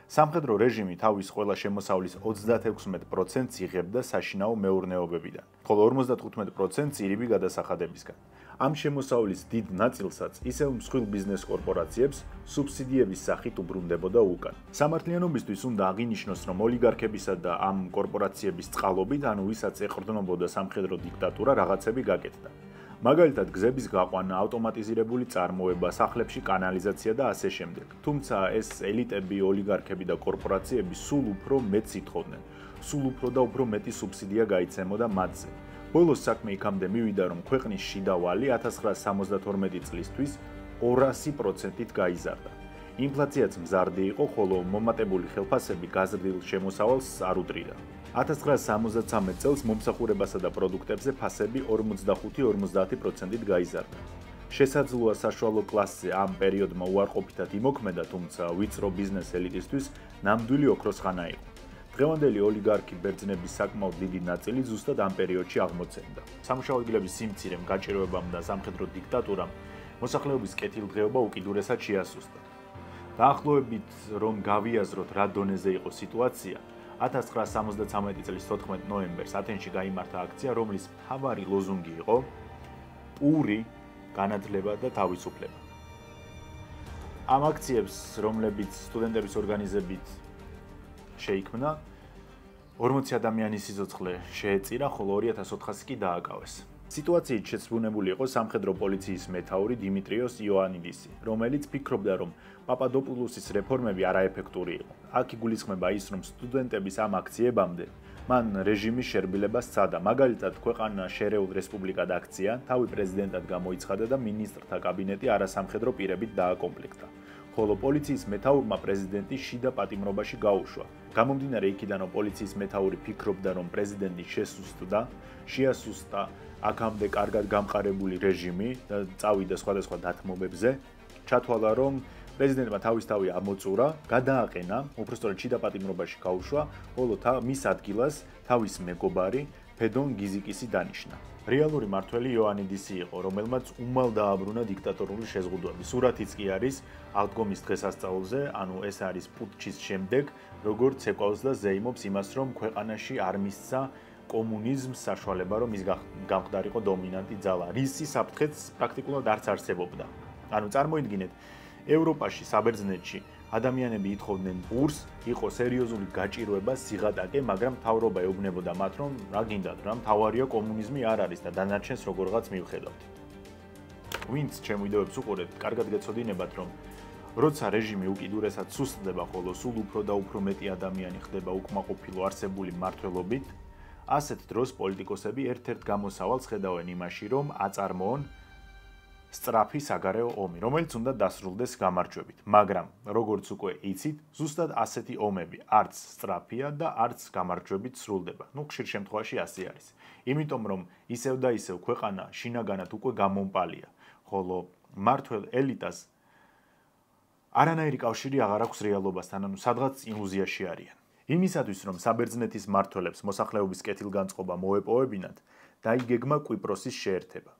სამხედრო რეჟიმი თავის ყველა შემოსავლის 36%-ს იღებდა საშინაო მეურნეობებიდან, ხოლო 55% წირიბი გადასახადებისგან. ამ შემოსავლის დიდ ნაწილსაც ისევ მსხვილ ბიზნეს კორპორაციებს სუბსიდიების სახით უბრუნდებოდა უკან. სამართლიანობისთვის უნდა აღინიშნოს, რომ ოლიგარქებისა და ამ კორპორაციების წყალობით, ანუ ვისაც ეყრდნობოდა სამხედრო დიქტატურა, რაღაცები გაკეთდა. მაგალითად, გზების გაყვანა, ავტომატიზირებული წარმოება, სახლებში კანალიზაცია და ასე შემდეგ. თუმცა ეს ელიტები, ოლიგარქები და კორპორაციები სულ უფრო მეტს ითხოვდნენ, სულ უფრო და უფრო მეტი სუბსიდია გაიცემოდა მათზე. ბოლოს საქმე იქამდე მივიდა, რომ ქვეყნის შიდა ვალი 1972 წლისთვის 200%-ით გაიზარდა. ინფლაციაც მზარდი იყო, ხოლო მომატებული ხელფასები გაზრდილ შემოსავალს არ უდრიდა. 1973 წელს მომსახურებასა და პროდუქტებზე ფასები 45-50%-ით გაიზარდა. შესაძლოა საშუალო კლასზე ამ პერიოდმა უარყოფითად იმოქმედა, თუმცა ვიწრო ბიზნეს ელიტისთვის ნამდვილი ოქროს ხანა იყო. დღევანდელი ოლიგარქი ბერძნების საკმაოდ დიდი ნაწილი ზუსტად ამ პერიოდში აღმოცენდა. სამუშაო ადგილების სიმცირემ, გაჭირვებამ და სამხედრო დიქტატურამ მოსახლეობის კეთილდღეობა უკიდურესად შეასუსტა. დაახლოებით რომ გავიაზროთ რა დონეზე იყო სიტუაცია, 1973 წლის 14 ნოემბერს ათენში გაიმართა აქცია, რომლის მთავარი ლოზუნგი იყო პური განათლება და თავისუფლება. ამ აქციებს, რომლებიც სტუდენტების ორგანიზებით შეიქმნა, 40 ადამიანის სიცოცხლე შეეწირა, ხოლო 2400 კი დააკავეს. სიტუაციით შეცდომებული იყო სამხედრო პოლიციის მეთაური დიმიტრიოს იოანიდისი, რომელიც ფიქრობდა, რომ პაპადოპულუსის რეფორმები არაეფექტური იყო. აქ იგულისხმება ის, რომ სტუდენტების ამ აქციებამდე მან რეჟიმის შერბილება სცადა. მაგალითად, ქვეყანა შერეულ რესპუბლიკად აქცია, თავი პრეზიდენტად გამოიცხადა და მინისტრთა კაბინეტი არასამხედრო პირებით დააკომპლექტა. ხოლო პოლიციის მეთაურმა პრეზიდენტი შიდა პატიმრობაში გაუშვა. გამომდინარე იქიდან, რომ პოლიციის მეთაური ფიქრობდა, რომ პრეზიდენტი შეასუსტა აქამდე კარგად გამყარებული რეჟიმი და წავიდა სხვადასხვა დათმობებზე, ჩათვალა, რომ პრეზიდენტმა თავისთავი ამოწურა, გადააყენა, უბრალოდ შიდა პატიმრობაში გაუშვა, ხოლო მის ადგილას თავის მეგობარი ფედონ გიზიკისი დანიშნა. რეალური მმართველი იოანიდისი იყო, რომელმაც უმალ დააბრუნა დიქტატორული შეზღუდვები. სურათიც კი არის აღდგომის დღესასწაულზე, ანუ ეს არის პუტჩის შემდეგ, როგორც ეკვალს და ზეიმობს იმას, რომ ქვეყანაში არ მისცა კომუნიზმს საშუალება, რომ ის გამხდარიყო დომინანტი ძალა. რისი საფრთხეც პრაქტიკულად არც არსებობდა. ანუ წარმოიდგინეთ, ევროპაში, საბერძნეთში ადამიანები ითხოვდნენ ბურს, იყო სერიოზული გაჭირვება, სიღატაკე, მაგრამ მთავრობა ეუბნებოდა მათ, რომ რა გინდათ, რა მთავარია კომუნიზმი არ არის და დანარჩენს როგორღაც მივხედავთ. ვინც ჩემ ვიდეოებს უყურებთ, კარგად გეცოდინებათ, რომ როცა რეჟიმი უკიდურესად სუსტდება, ხოლო სულ უფრო და უფრო მეტი ადამიანი ხდება უკმაყოფილო არსებული მმართველობით, ასეთ დროს პოლიტიკოსები ერთ-ერთ გამოსავალს ხედავენ იმაში, რომ აწარმოონ სწრაფი საგარეო ომი, რომელიც უნდა დასრულდეს გამარჯვებით. მაგრამ, როგორც უკვე იცით, ზუსტად ასეთი ომები არც სწრაფია და არც გამარჯვებით სრულდება. ხშირ შემთხვევაში ასე არის. იმიტომ, რომ ისევ და ისევ ქვეყანა შინაგანად უკვე გამომპალია, ხოლო მმართველ ელიტას არანაირი კავშირი აღარ აქვს რეალობასთან, ანუ სადღაც ილუზიაში არიან. იმისათვის, რომ საბერძნეთის მმართველებს მოსახლეობის კეთილგანწყობა მოეპოვებინათ, დაიგეგმა კვიპროსის შეერთება.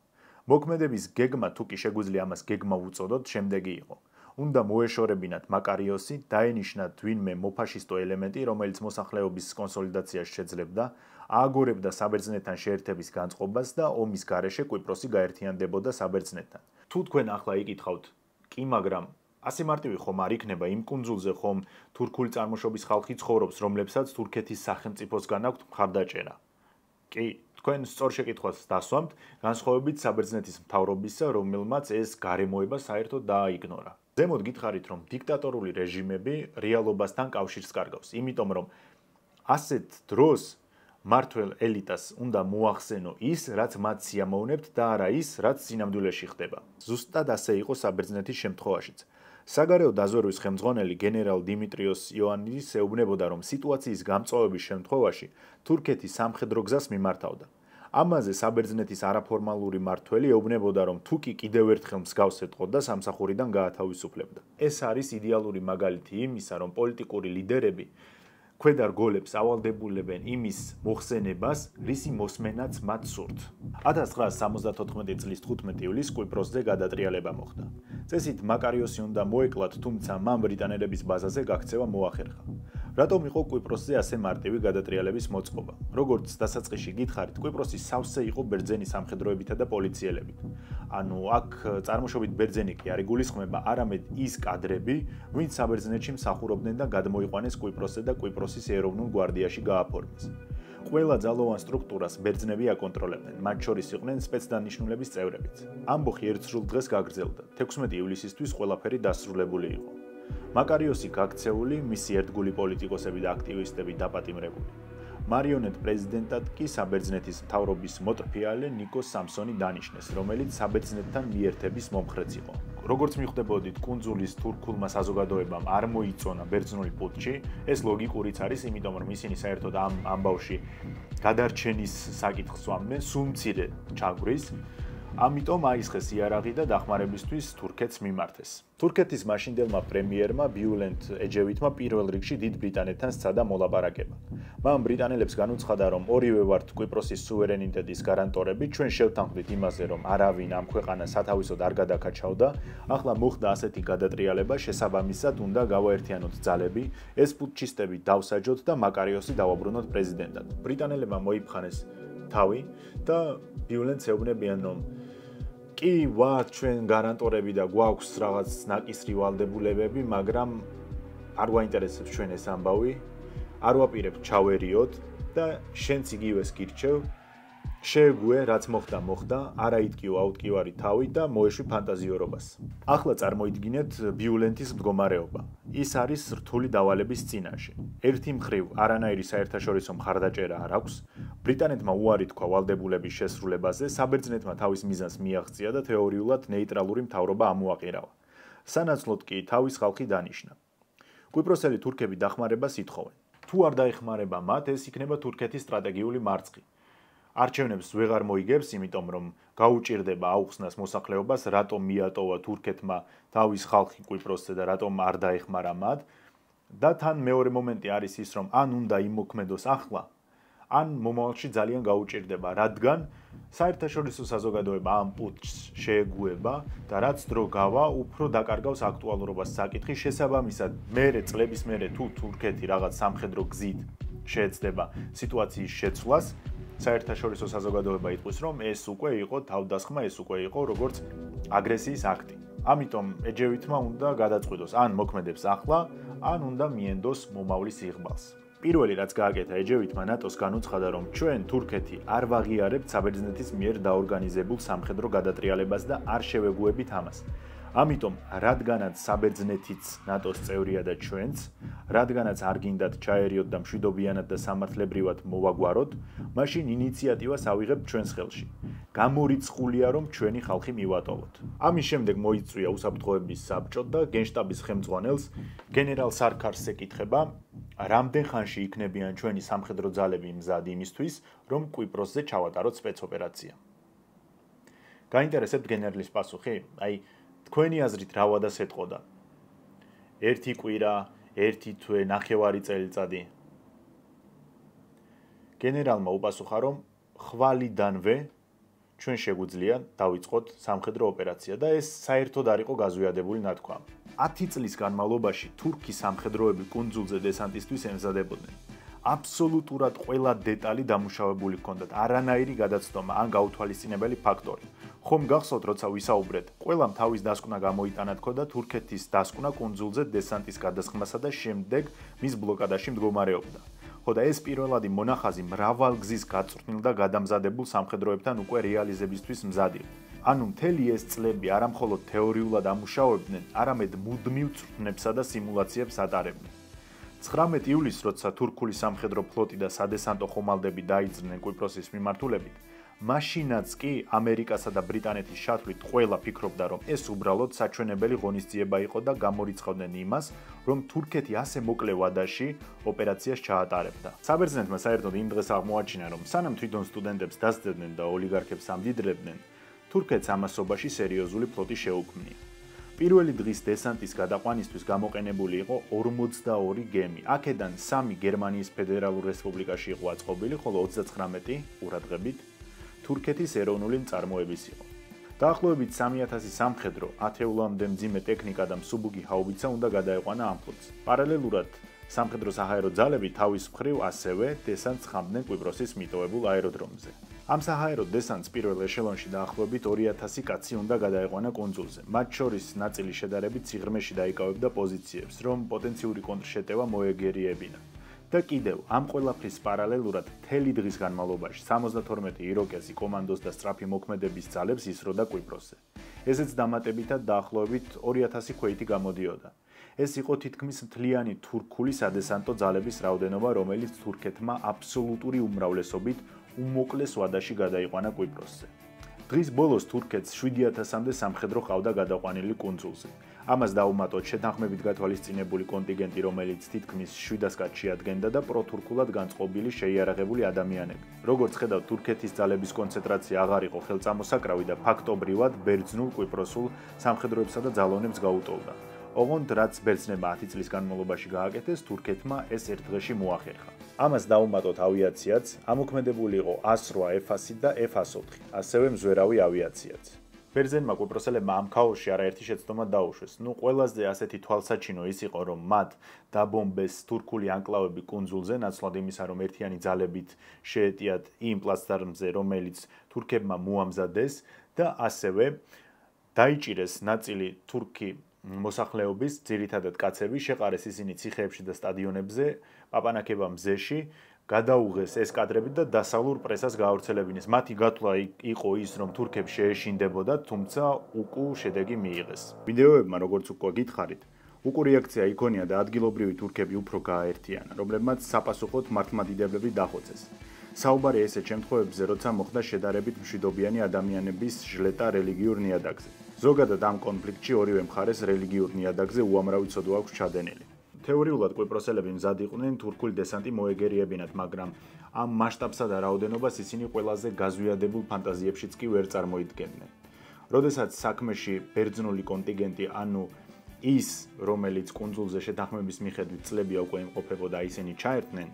მოქმედების გეგმა, თუ კი შეგვიძლია ამას გეგმა უწოდოთ, შემდეგი იყო. უნდა მოეშორებინათ მაკარიოსი, დაენიშნათ ვინმე მოფაშისტო ელემენტი, რომელიც მოსახლეობის კონსოლიდაციას შეძლებდა, ააგორებდა საბერძნეთთან შეერთების განწყობას და ომის გარეშე კვიპროსი გაერთიანდებოდა საბერძნეთთან. თუ თქვენ ახლა იკითხავთ, კი, მაგრამ ასე მარტივი ხომ არ იქნება იმ კუნძულზე ხომ თურქული წარმოშობის ხალხი ცხოვრობს, რომლებსაც თურქეთის სახელმწიფოსგან აქვთ მხარდაჭერა. კი, თქვენ სწორ შეკითხვას დასვამთ, განსხვავებით საბერძნეთის მთავრობისა, რომელმაც ეს გარემოება საერთოდ დააიგნორა. ზემოთ გითხარით, რომ დიქტატორული რეჟიმები რეალობასთან კავშირს კარგავს, იმიტომ რომ ასეთ დროს მმართველ ელიტას უნდა მოახსენო ის, რაც მათ სიამოვნებთ და არა ის, რაც სინამდვილეში ხდება. ზუსტად ასე იყო საბერძნეთის შემთხვევაშიც. საგარეო დაზვერვის ხელმძღვანელი გენერალ დიმიტრიოს იოანიდis ეუბნებოდა, რომ სიტუაციის გამწვავების შემთხვევაში თურქეთი სამხედრო გზას მიმართავდა. ამაზე საბერძნეთის არაფორმალური მმართველი ეუბნებოდა, რომ თუ კი კიდევ ერთხელ მსგავს ეტყოდა, სამსახურიდან გაათავისუფლებდა. ეს არის იდეალური მაგალითი იმისა, რომ პოლიტიკური ლიდერები ქვედა რგოლებს ავალდებულებენ იმის მოხსენებას, რისი მოსმენაც მათ სურთ. 1974 წლის 15 ივლისს კვიპროსზე გადატრიალება მოხდა. წესით მაკარიოსი უნდა მოეკლათ, თუმცა მან ბრიტანელების ბაზაზე გაქცევა მოახერხა. რატომ იყო კვიპროსზე ასე მარტივი გადატრიალების მოწყობა? როგორც დასაწყისში გითხარით, კვიპროსი სავსე იყო ბერძენი სამხედროებითა და პოლიციელებით. ანუ აქ წარმოშობით ბერძენი კი არ იგულისხმება, არამედ ის კადრები, ვინც საბერძნეთში მსახურობდნენ და გადმოიყვანეს კვიპროსზე და კვიპროსის ეროვნულ გვარდიაში გააფორმეს. ყველა ძალოვან სტრუქტურას ბერძნები აკონტროლებდნენ, მათ შორის იყვნენ სპეცდანიშნულების წევრებიც. ამბოხი ერთ სრულ დღეს გაგრძელდა. 16 ივლისისთვის ყველაფერი დასრულებული იყო. მაკარიოსი გაქცეული, მისი ერთგული პოლიტიკოსები და აქტივისტები დაპატიმრებული. მარიონეტ პრეზიდენტად კი საბერძნეთის მთავრობის მოტრფიალე ნიკოს სამსონი დანიშნეს, რომელიც საბერძნეთთან მიერთების მომხრეც იყო. როგორც მიხვდებოდით, კუნძულის თურქულმა საზოგადოებამ არ მოიწონა ბერძნული პუტჩი, ეს ლოგიკურიც არის, იმიტომ რომ ისინი საერთოდ ამ ამბავში გადარჩენის საკითხს ვამდნენ, სულ მცირე ჩაგვრის. ამიტომ აისხეს იარაღი და დახმარებისთვის თურქეთს მიმართეს. თურქეთის მაშინდელმა პრემიერმა ბიულენდ ეჯევითმა პირველ რიგში დიდ ბრიტანეთთან სცადა მოლაპარაკება. მან ბრიტანელებს განუცხადა, რომ ორივე ვართ კვიპროსის სუვერენიტეტის გარანტორები, ჩვენ შევთანხმდით იმაზე, რომ არავინ ამ ქვეყანას სათავისოდ არ გადაკაჩავდა, ახლა მოხდა ასეთი გადატრიალება, შესაბამისად უნდა გავაერთიანოთ ძალები, ეს პუტჩისტები დავსაჯოთ და მაკარიოსი დავაბრუნოთ პრეზიდენტად. ბრიტანელებმა მოიფხანეს თავი და ბიულენდს ეუბნებიან, რომ კი, ვართ ჩვენ გარანტორები და გვაქვს რაღაც ნაკისრი ვალდებულებები, მაგრამ არ გვაინტერესებს ჩვენ ეს ამბავი, არ ვაპირებთ ჩავერიოთ და შენც იგივეს გირჩევ, შეეგუე, რაც მოხდა, არა იტკიო აუტკივარი თავი და მოეშვი ფანტაზიორობას. ახლა წარმოიდგინეთ ბიულენდის მდგომარეობა. ის არის რთული დავალების წინაშე. ერთი მხრივ არანაირი საერთაშორისო მხარდაჭერა არ აქვს, ბრიტანეთმა უარი თქვა ვალდებულების შესრულებაზე, საბერძნეთმა თავის მიზანს მიაღწია და თეორიულად ნეიტრალური მთავრობა ამოაყირავა. სანაცვლოდ კი თავის ხალხი დანიშნა. კვიპროსელი თურქები დახმარებას ითხოვენ. თუ არ დაეხმარება მათ, ეს იქნება თურქეთის სტრატეგიული მარცხი. არჩევნებს ვეღარ მოიგებს, იმიტომ რომ გაუჭირდება აუხსნას მოსახლეობას, რატომ მიატოვა თურქეთმა თავის ხალხი კვიპროსზე და რატომ არ დაეხმარა მათ. და თან მეორე მომენტი არის ის, რომ ან უნდა იმოქმედოს ახლა, ან მომავალში ძალიან გაუჭირდება, რადგან საერთაშორისო საზოგადოება ამ პუტჩს შეეგუება და რაც დრო გავა, უფრო დაკარგავს აქტუალურობას საკითხი, შესაბამისად, წლების მერე თუ თურქეთი რაღაც სამხედრო გზით შეეცდება სიტუაციის შეცვლას, საერთაშორისო საზოგადოება იტყვის, რომ ეს უკვე იყო თავდასხმა, ეს უკვე იყო როგორც აგრესიის აქტი. ამიტომ ეჯევითმა უნდა გადაწყვიტოს, ან მოქმედებს ახლა, ან უნდა მიენდოს მომავლის იღბალს. პირველი რაც გააკეთა ეჯევითმა ნატოს განუცხადა, რომ ჩვენ თურქეთი არ ვაღიარებთ საბერძნეთის მიერ დაორგანიზებულ სამხედრო გადატრიალებას და არ შევეგუებით ამას. ამიტომ, რადგანაც საბერძნეთიც ნატოს წევრია და ჩვენც, რადგანაც არ გინდათ ჩაერიოთ და მშვიდობიანად და სამართლებრივად მოვაგვაროთ, მაშინ ინიციატივას ავიღებთ ჩვენს ხელში. გამორიცხულია, რომ ჩვენი ხალხი მივატოვოთ. ამის შემდეგ მოიწვია უსაფრთხოების საბჭო და გენშტაბის ხელმძღვანელს გენერალ სარქარს ეკითხება, რამდენ ხანში იქნებიან ჩვენი სამხედრო ძალები მზად იმისთვის, რომ კვიპროსზე ჩავატაროთ სპეცოპერაცია. გაინტერესებთ გენერლის პასუხი? თქვენი აზრით რა ვადას ეტყოდა? 1 კვირა, 1 თვე, 9 წელიწადი. გენერალმა უპასუხა, რომ ხვალიდანვე ჩვენ შეგვიძლია დავიწყოთ სამხედრო ოპერაცია და ეს საერთოდ არ იყო გაზვიადებული ნათქვამი. 10 წლის განმავლობაში თურქი სამხედროები კუნძულზე დესანტისთვის ემზადებოდნენ. აბსოლუტურად ყველა დეტალი დამუშავებული ჰქონდათ, არანაირი გადაცდომა ან გაუთვალისწინებელი ფაქტორი. ხომ გახსოვთ, როცა ვისაუბრეთ, ყველამ თავის დასკვნა გამოიტანა თქო და თურქეთის დასკვნა კუნძულზე დესანტის გადასხმასა და შემდეგ მის ბლოკადაში მდგომარეობდა. ხო და ეს პირველადი მონახაზი მრავალგზის გაწვრთნილ და გადამზადებულ სამხედროებთან უკვე რეალიზებისთვის მზად იყო. ანუ მთელი ეს წლები არა მხოლოდ თეორიულად ამუშავებდნენ, არამედ მუდმივ წვრთნებსა და სიმულაციებს ატარებდნენ. 19 ივლისს, როცა თურქული სამხედრო ფლოტი და სადესანტო ხომალდები დაიძრნენ კვიპროსის მიმართულებით, მაშინაც კი ამერიკასა და ბრიტანეთის შათვლით ყველა ფიქრობდა, რომ ეს უბრალოდ საჩვენებელი ღონისძიება იყო და გამორიცხავდნენ იმას, რომ თურქეთი ასე მოკლე ვადაში ოპერაციას ჩაატარებდა. საბერძნეთმა საერთოდ იმ დღეს აღმოაჩინა, რომ სანამ თვითონ სტუდენტებს დასძებდნენ და ოლიგარქებს ამდიდრებდნენ, თურქეთს ამასობაში სერიოზული ფლოტი შეუქმნია. პირველი დღის დესანტის გადაყვანისთვის გამოყენებული იყო 42 გემი. აქედან 3 გერმანიის ფედერალურ რესპუბლიკაში იყო აწყობილი, ხოლო 39 ყურადღებით თურქეთის ეროვნული მწარმოების იყო. დაახლოებით 3000 სამხედრო, 1000-მდე მძიმე ტექნიკა და მსუბუქი ჰაუბიცა უნდა გადაეყვანა ამ ფლოტს. პარალელურად სამხედრო საჰაერო ძალები თავის მხრივ ასევე დესანტს ხამდნენ კვიპროსის მიტოვებულ აეროდრომზე. ამ საჰაერო დესანტს პირველ ეშელონში დაახლოებით 2000 კაცი უნდა გადაეყვანა კუნძულზე. მათ შორის ნაწილი შედარებით სიღრმეში დაიკავებდა პოზიციებს, რომ პოტენციური კონტრშეტევა მოეგერიებინა. და კიდევ ამ ყველაფრის პარალელურად მთელი დღის განმავლობაში 72 იროკეზი კომანდოს და სწრაფი მოქმედების ძალებს ისროდა კვიპროსზე. ესეც დამატებითად დაახლოებით 2000 ქვეითი გამოდიოდა. ეს იყო თითქმის მთლიანი თურქული სადესანტო ძალების რაოდენობა, რომელიც თურქეთმა აბსოლუტური უმრავლესობით უმოკლეს ვადაში გადაიყვანა კვიპროსზე. დღის ბოლოს თურქეთს 7000-მდე სამხედრო ყავდა გადაყვანილი კუნძულზე. ამას დაუმატოთ შეთანხმებით გათვალისწინებული კონტინგენტი, რომელიც თითქმის 700 კაცს შეადგენდა და პროთურქულად განწყობილი შეიარაღებული ადამიანები. როგორც ხედავთ, თურქეთის ძალების კონცენტრაცია აღარ იყო ხელწამოსაკრავი და ფაქტობრივად ბერძნულ კვიპროსულ სამხედროებსა და ძალოვნებს გაუტოვდა. ოღონდ რაც ბერძნებმა 10 წლის განმავლობაში გააკეთეს, თურქეთმა ეს ერთ დღეში მოახერხა. ამას დაუმატოთ ავიაციაც, ამოქმედებული იყო A-8 F-100 და F-104, ასევე მზვერავი ავიაციაც. ბერძენმა კვიპროსელებმა ამ ქაოსში არაერთი შეცდომა დაუშვეს. ყველაზე ასეთი თვალსაჩინო ის იყო, რომ მათ დაბომბეს თურქული ანკლავები კუნძულზე, ნაცვლად იმისა, რომ ერთიანი ძალებით შეეტიათ იმ პლაცდარმზე, რომელიც თურქებმა მოამზადეს და ასევე დაიჭირეს ნაწილი თურქი მოსახლეობის, ძირითადად კაცები, შეყარეს ისინი ციხეებში და სტადიონებზე, პაპანაკება მზეში, გადაუღეს ეს კადრები და დასავლურ პრესას გაავრცელებინეს. მათი გათვლა იყო ის, რომ თურქებს შეეშინდებოდათ, თუმცა უკუ შედეგი მიიღეს. ვიდეოებმა, როგორც უკვე გითხარით, უკუ რეაქცია იქონია და ადგილობრივი თურქები უფრო გააერთიანა, რომლებმაც საპასუხოდ მართლმადიდებლები დახოცეს. საუბარი ესეთ შემთხვევებზე, როცა მოხდა შედარებით მშვიდობიანი ადამიანების ჟლეტა რელიგიურ ნიადაგზე. ზოგადად ამ კონფლიქტში ორივე მხარეს რელიგიურ ნიადაგზე უამრავი ცოდვა აქვს ჩადენილი. თეორიულად კვიპროსელები მზად იყვნენ თურქული დესანტი მოეგერიებინათ, მაგრამ ამ მასშტაბსა და რაოდენობას ისინი ყველაზე გაზვიადებულ ფანტაზიებშიც კი ვერ წარმოიდგენდნენ. როდესაც საქმეში ბერძნული კონტინგენტი, ანუ ის, რომელიც კუნძულზე შეთანხმების მიხედვით წლებია უკვე იმყოფებოდა, ისინი ჩაერთნენ,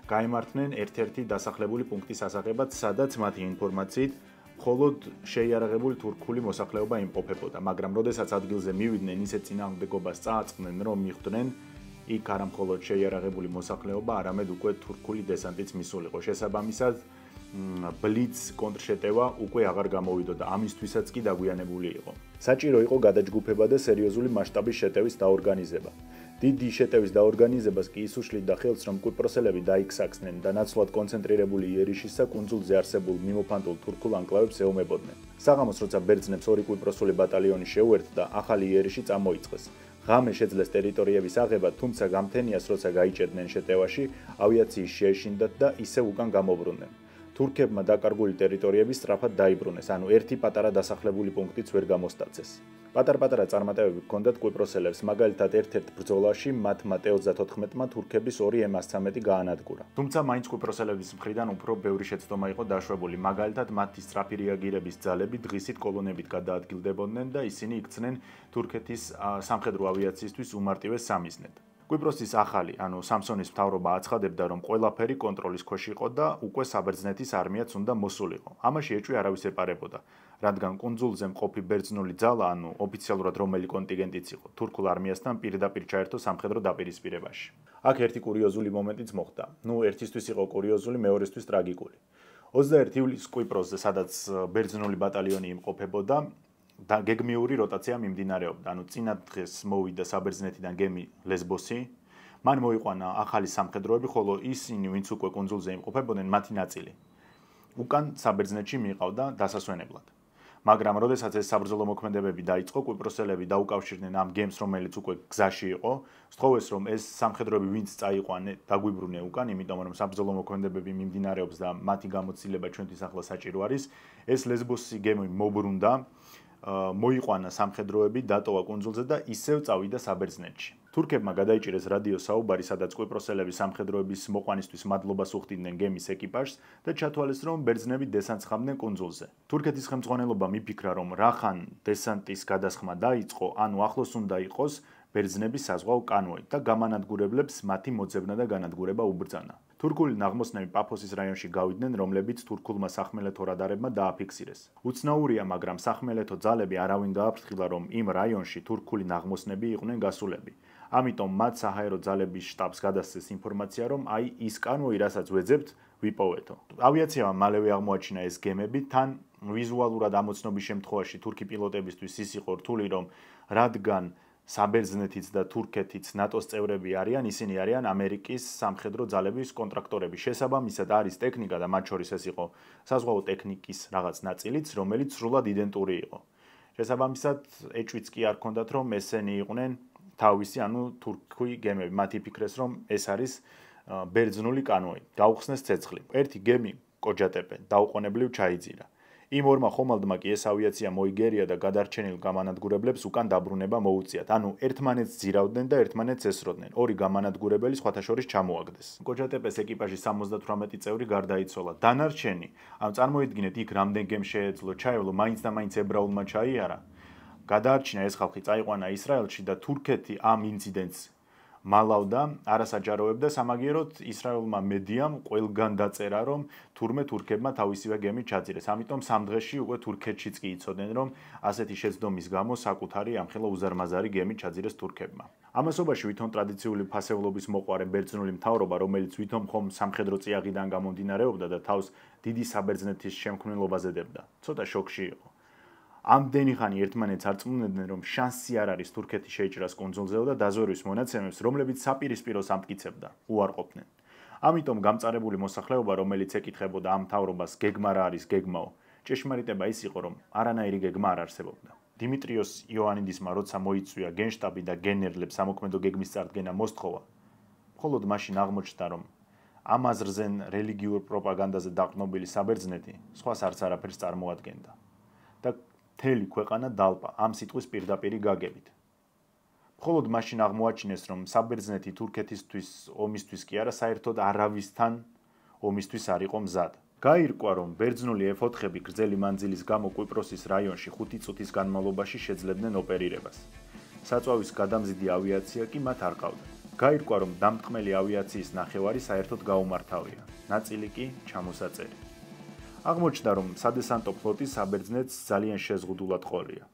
გაემართნენ ერთ-ერთი დასახლებული პუნქტის ასაღებად, სადაც მათი ინფორმაციით მხოლოდ შეიარაღებული თურქული მოსახლეობა იმყოფებოდა, მაგრამ როდესაც ადგილზე მივიდნენ, ისეთ წინააღმდეგობას წააწყდნენ, რომ მიხვდნენ იქ არა მხოლოდ შეიარაღებული მოსახლეობა, არამედ უკვე თურქული დესანტიც მისულიყო. შესაბამისად, ბლიც კონტრშეტევა უკვე აღარ გამოვიდოდა, ამისთვისაც კი დაგვიანებული იყო. საჭირო იყო გადაჯგუფება და სერიოზული მასშტაბის შეტევის დაორგანიზება. დიდი შეტევის დაორგანიზებას კი ის უშლიდა ხელს, რომ კვიპროსელები დაიქსაქსნენ და ნაცვლად კონცენტრირებული იერიშისა კუნძულზე არსებულ მიმოფანტულ თურქულ ანკლავებს ეომებოდნენ. საღამოს, როცა ბერძნებს ორი კვიპროსული ბატალიონი შეუერთდა, ახალი იერიში წამოიწყეს. ღამე შეძლეს ტერიტორიების აღება, თუმცა გამთენიას, როცა გაიჭერდნენ შეტევაში, ავიაციის შეეშინდათ და ისევ უკან გამობრუნდნენ. თურქებმა დაკარგული ტერიტორიები სწრაფად დაიბრუნეს, ანუ ერთი პატარა დასახლებული პუნქტიც ვერ გამოსტაცეს. პატარ-პატარა წარმატებები ჰქონდათ კვიპროსელებს, მაგალითად ერთ-ერთ ბრძოლაში მათმა T-34-მა თურქების 2 M-13 გაანადგურა. თუმცა მაინც კვიპროსელების მხრიდან უფრო ბევრი შეცდომა იყო დაშვებული, მაგალითად მათი სწრაფი რეაგირების ძალები დღისით კოლონებით გადაადგილდებოდნენ და ისინი იქცნენ თურქეთის სამხედრო ავიაციისთვის უმარტივეს სამიზნედ. კვიპროსის ახალი, ანუ სამსონის მთავრობა აცხადებდა, რომ ყველაფერი კონტროლის ქვეშ იყო და უკვე საბერძნეთის არმიაც უნდა მოსულიყო. ამაში ეჭვი არავის ეპარებოდა, რადგან კუნძულზე მყოფი ბერძნული ძალა, ანუ ოფიციალურად რომელი კონტინგენტიც იყო, თურქულ არმიასთან პირდაპირ ჩაერთო სამხედრო დაპირისპირებაში. აქ ერთი კურიოზული მომენტიც მოხდა. ერთისთვის იყო კურიოზული, მეორესთვის ტრაგიკული. 21 ივლისს კვიპროსზე, სადაც ბერძნული ბატალიონი იმყოფებოდა, და გეგმიური როტაცია მიმდინარეობდა, ანუ წინა დღეს მოვიდა საბერძნეთიდან გემი ლესბოსი, მან მოიყვანა ახალი სამხედროები, ხოლო ისინი, ვინც უკვე კუნძულზე იმყოფებოდნენ, მათი ნაწილი უკან საბერძნეთში მიიყავდა დასასვენებლად. მაგრამ როდესაც ეს საბრძოლო მოქმედებები დაიწყო, კვიპროსელები დაუკავშირდნენ ამ გემს, რომელიც უკვე გზაში იყო, სთხოვეს, რომ ეს სამხედროები ვინც წაიყვანე, დაგვიბრუნე უკან, იმიტომ რომ საბრძოლო მოქმედებები მიმდინარეობს და მათი გამოცდილება ჩვენთვის ახლა საჭირო არის. ეს ლესბოსი გემი მობრუნდა, მოიყვანა სამხედროები, დატოვა კუნძულზე და ისევ წავიდა საბერძნეთში. თურქებმა გადაიჭირეს რადიო საუბარი, სადაც კვიპროსელები სამხედროების მოყვანისთვის მადლობას უხდიდნენ გემის ეკიპაჟს და ჩათვალეს, რომ ბერძნები დესანტს ხამდნენ კუნძულზე. თურქეთის ხელმძღვანელობამ იფიქრა, რომ რახან დესანტის გადასხმა დაიწყო, ანუ ახლოს უნდა იყოს ბერძნების საზღვაო კანოე და გამანადგურებლებს მათი მოძებნა და განადგურება უბრძანა. თურქული ნაღმოსნები პაფოსის რაიონში გავიდნენ, რომლებიც თურქულმა სახმელეთო რადარებმა დააფიქსირეს. უცნაურია, მაგრამ სახმელეთო ძალები არავინ გააფრთხილა, რომ იმ რაიონში თურქული ნაღმოსნები იყვნენ გასულები. ამიტომ მათ საჰაერო ძალების შტაბს გადასცეს ინფორმაცია, რომ აი ის კანოი, რასაც ვეძებთ, ვიპოვეთო. ავიაციამ მალევე აღმოაჩინა ეს გემები, თან ვიზუალურად ამოცნობის შემთხვევაში თურქი პილოტებისთვის ის იყო რთული, რომ რადგან საბერძნეთიც და თურქეთიც ნატოს წევრები არიან, ისინი არიან ამერიკის სამხედრო ძალების კონტრაქტორები. შესაბამისად არის ტექნიკა და მათ შორის ეს იყო საზღვაო ტექნიკის რაღაც ნაწილიც, რომელიც სრულად იდენტური იყო. შესაბამისად, ეჭვიც კი არ ჰქონდათ, რომ ესენი იყვნენ თავისი, ანუ თურქი გემები. მათ იფიქრეს, რომ ეს არის ბერძნული კანოი. გაუხსნეს ცეცხლი. ერთი გემი კოჯატეპე დაუყოვნებლივ ჩაიძირა. იმ ორმა ხომალდმა კი ეს ავიაცია მოიგერია და გადარჩენილ გამანადგურებლებს უკან დაბრუნება მოუწიათ. ანუ ერთმანეთს ძირავდნენ და ერთმანეთს ესროდნენ. ორი გამანადგურებელი სხვათა შორის ჩამოაგდეს. კოჯატეპეს ეკიპაჟის 78 წევრი გარდაიცვალა. დანარჩენი, წარმოიდგინეთ, იქ რამდენ გემს შეეძლო ჩაევლო, მაინც და მაინც ებრაულმა ჩაიარა. გადაარჩინა ეს ხალხი, წაიყვანა ისრაელში და თურქეთი ამ ინციდენტს მალავდა, არასაჯაროებდა, სამაგიეროდ ისრაელმა მედიამ ყველგან დაწერა, რომ თურმე თურქებმა თავისივე გემი ჩაძირეს. ამიტომ სამ დღეში უკვე თურქეთშიც კი იცოდნენ, რომ ასეთი შეცდომის გამო საკუთარი ამხელა უზარმაზარი გემი ჩაძირეს თურქებმა. ამასობაში ვითომ ტრადიციული ფასეულობის მოყვარე ბერძნული მთავრობა, რომელიც ვითომ ხომ სამხედრო წიაღიდან გამომდინარეობდა და თავს დიდი საბერძნეთის შემქმნელობაზე დებდა, ცოტა შოკში იყო. ამდენი ხანი ერთმანეთს არ წმუნდნენ, რომ შანსი არ არის თურქეთი შეიჭრას კუნძულზეო და დაზვერვის მონაცემებს, რომლებიც საპირისპიროს ამტკიცებდა, უარყოფდნენ. ამიტომ გამწარებული მოსახლეობა, რომელიც ეკითხებოდა ამ მთავრობას, გეგმა რა არის გეგმაო, ჭეშმარიტება ის იყო, რომ არანაირი გეგმა არ არსებობდა. დიმიტრიოს იოანიდისმა როცა მოიწვია გენშტაბი და გენერლებს ამოქმედო გეგმის წარდგენა მოსთხოვა, მხოლოდ მაშინ აღმოჩნდა, რომ ამ აზრზენ რელიგიურ პროპაგანდაზე დაყრდნობილი საბერძნეთი სხვას არც არაფერს წარმოადგენდა. და მთელი ქვეყანა დალპა ამ სიტყვის პირდაპირი გაგებით. მხოლოდ მაშინ აღმოაჩინეს, რომ საბერძნეთი თურქეთისთვის ომისთვის კი არა, საერთოდ არავისთან ომისთვის არ იყო მზად. გაირკვა, რომ ბერძნული F-4-ები გრძელი მანძილის გამო კვიპროსის რაიონში 5 წუთის განმავლობაში შეძლებდნენ ოპერირებას. საწვავის გადამზიდი ავიაცია კი მათ არ ყავდა. გაირკვა, რომ დამტყმელი ავიაციის ნახევარი საერთოდ გაუმართავია, ნაწილი კი ჩამოსაწერი. აღმოჩნდა, რომ სადესანტო ფლოტი საბერძნეთს ძალიან შეზღუდულად ყოლია.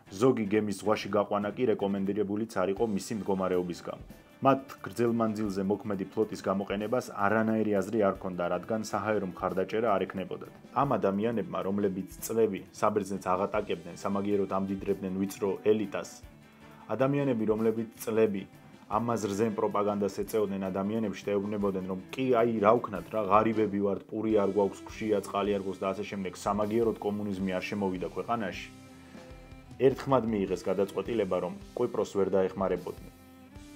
ზოგი გემის ზღვაში გაყვანა კი რეკომენდირებულიც არ იყო მისი მდგომარეობის გამო. მათ გრძელ მანძილზე მოქმედი ფლოტის გამოყენებას არანაირი აზრი არ ჰქონდა, რადგან საჰაერო მხარდაჭერა არ ექნებოდათ. ამ ადამიანებმა, რომლებიც წლები საბერძნეთს აღატაკებდნენ, სამაგიეროდ ამდიდრებდნენ ვიწრო ელიტას, ადამიანები, რომლებიც წლები ამას რძენ პროპაგანდას ეწეოდნენ ადამიანებში და ეუბნებოდნენ, რომ კი, აი, რა ვქნათ რა, ღარიბები ვართ, პური არ გვაქვს, ქვიშია, წყალი არ გვაქვს და ასე შემდეგ, სამაგიეროდ კომუნიზმი არ შემოვიდა ქვეყანაში. ერთხმად მიიღეს გადაწყვეტილება, რომ კვიპროსს ვერ დაეხმარებოდნენ.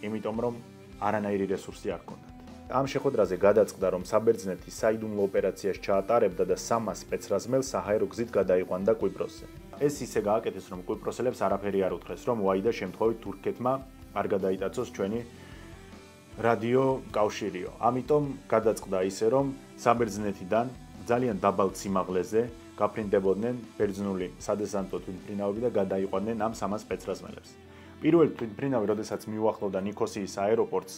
იმიტომ რომ არანაირი რესურსი არ ჰქონდათ. ამ შეხვედრაზე გადაწყდა, რომ საბერძნეთი საიდუმლო ოპერაციას ჩაატარებდა და 300 სპეცრაზმელს საჰაერო გზით გადაიყვანდა კვიპროსზე. ეს ისე გააკეთეს, რომ კვიპროსელებს არაფერი არ უთხრეს, რომ ვაი და შემთხვევით თურქეთმა არ გადაიტაცოს ჩვენი რადიო კავშირიო. ამიტომ გადაწყდა ისე, რომ საბერძნეთიდან ძალიან დაბალ სიმაღლეზე გაფრინდებოდნენ ბერძნული სადესანტო თვითმფრინავები და გადაიყვანდნენ ამ 300 სპეცრაზმელებს. პირველი თვითმფრინავი, როდესაც მიუახლოვდა ნიქოსიის აეროპორტს,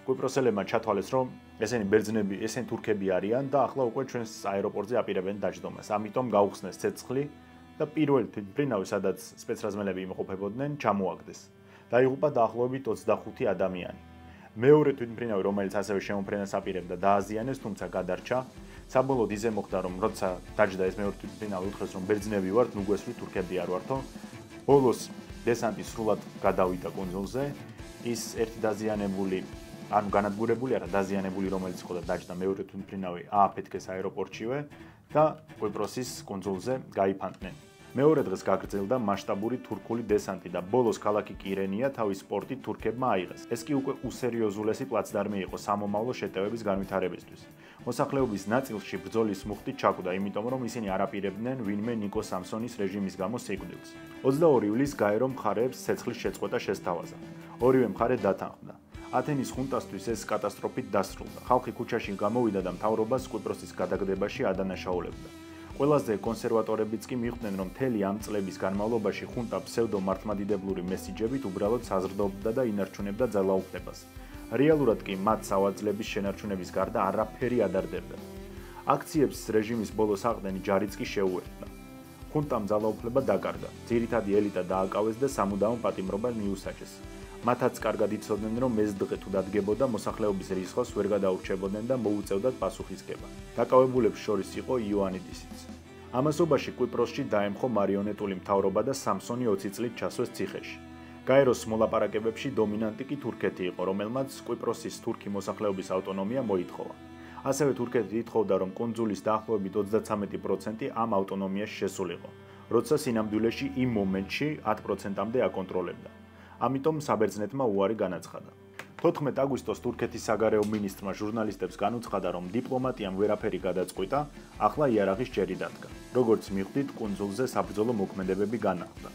კვიპროსელებმა ჩათვალეს, რომ ესენი ბერძნები, ესენი თურქები არიან და ახლა უკვე ჩვენს აეროპორტზე აპირებენ დაჯდომას. ამიტომ გაუხსნეს ცეცხლი და პირველი თვითმფრინავი, სადაც სპეცრაზმელები იმყოფებოდნენ, ჩამოაგდეს. დაიღუპა დაახლოებით 25 ადამიანი. მეორე თვითმფრინავი, რომელიც ასევე შემოფრენას აპირებდა, დააზიანეს, თუმცა გადარჩა. საბოლოოდ ისე მოხდა, რომ როცა დაჯდა ეს მეორე თვითმფრინავი, უთხრეს, რომ ბერძნები ვართ, ნუ გვესვი თურქები არ ვართო. ბოლოს დესანტი სრულად გადავიდა კუნძულზე. ის ერთი დაზიანებული, ანუ განადგურებული არა, დაზიანებული, რომელიც იყო და დაჯდა მეორე თვითმფრინავი, ააფეთქეს აეროპორტშივე და კვიპროსის კუნძულზე გაიფანტნენ. მეორე დღეს გაგრძელდა მასშტაბური თურქული დესანტი და ბოლოს ქალაქი კირენია თავის პორტით თურქებმა აიღეს. ეს კი უკვე უსერიოზულესი პლაცდარმი იყო სამომავლო შეტევების განვითარებისთვის. მოსახლეობის ნაწილში ბრძოლის მუხტი ჩაკვდა, იმიტომ რომ ისინი არ აპირებდნენ ვინმე ნიკო სამსონის რეჟიმის გამო სიკვდილს. 22 ივლისს გაერო მხარეებს ცეცხლის შეწყვეტა შესთავაზა. ორივე მხარე დათანხმდა. ათენის ხუნტასთვის ეს კატასტროფით დასრულდა. ხალხი ქუჩაში გამოვიდა და მთავრობას კვიპროსის გადაგდებაში ადანაშაულებდა. ყველაზე კონსერვატორებიც კი მიხვდნენ, რომ მთელი ამ წლების განმავლობაში ხუნტა ფსევდო-მართლმადიდებლური მესიჯებით უბრალოდ საზრდოობდა და ინარჩუნებდა ძალაუფლებას. რეალურად კი მათ სავალძლების შენარჩუნების გარდა არაფერი ადარდებდა. აქციებს რეჟიმის ბოლოს აყდენი ჯარიც კი შეუერთდა. ხუნტამ ძალაუფლება დაკარგა. ძირითადი ელიტა დააკავეს და სამუდამო პატიმრობა მიუსაჯეს. მათაც კარგად იცოდნენ, რომ ეს დღე თუ დადგებოდა, მოსახლეობის რისხოს ვერ გადაურჩებოდნენ და მოუწევდათ პასუხისგება. დაკავებულებს შორის იყო იოანიდისიც. ამასობაში კვიპროსში დაემხო მარიონეტული მთავრობა და სამსონი 20 წლით ჩასვეს ციხეში. გაეროს მოლაპარაკებებში დომინანტი კი თურქეთი იყო, რომელმაც კვიპროსის თურქი მოსახლეობის ავტონომია მოითხოვა. ასევე თურქეთი ითხოვდა, რომ კუნძულის დაახლოებით 33% ამ ავტონომიაში შესულიყო, როცა სინამდვილეში იმ მომენტში 10%-მდე აკონტროლებდა. ამიტომ საბერძნეთმა უარი განაცხადა. 14 აგვისტოს თურქეთის საგარეო მინისტრმა ჟურნალისტებს განუცხადა, რომ დიპლომატიამ ვერაფერი გადაწყვიტა, ახლა იარაღის ჯერი დადგა. როგორც მიხვდით, კუნძულზე საბრძოლო მოქმედებები განახლდა.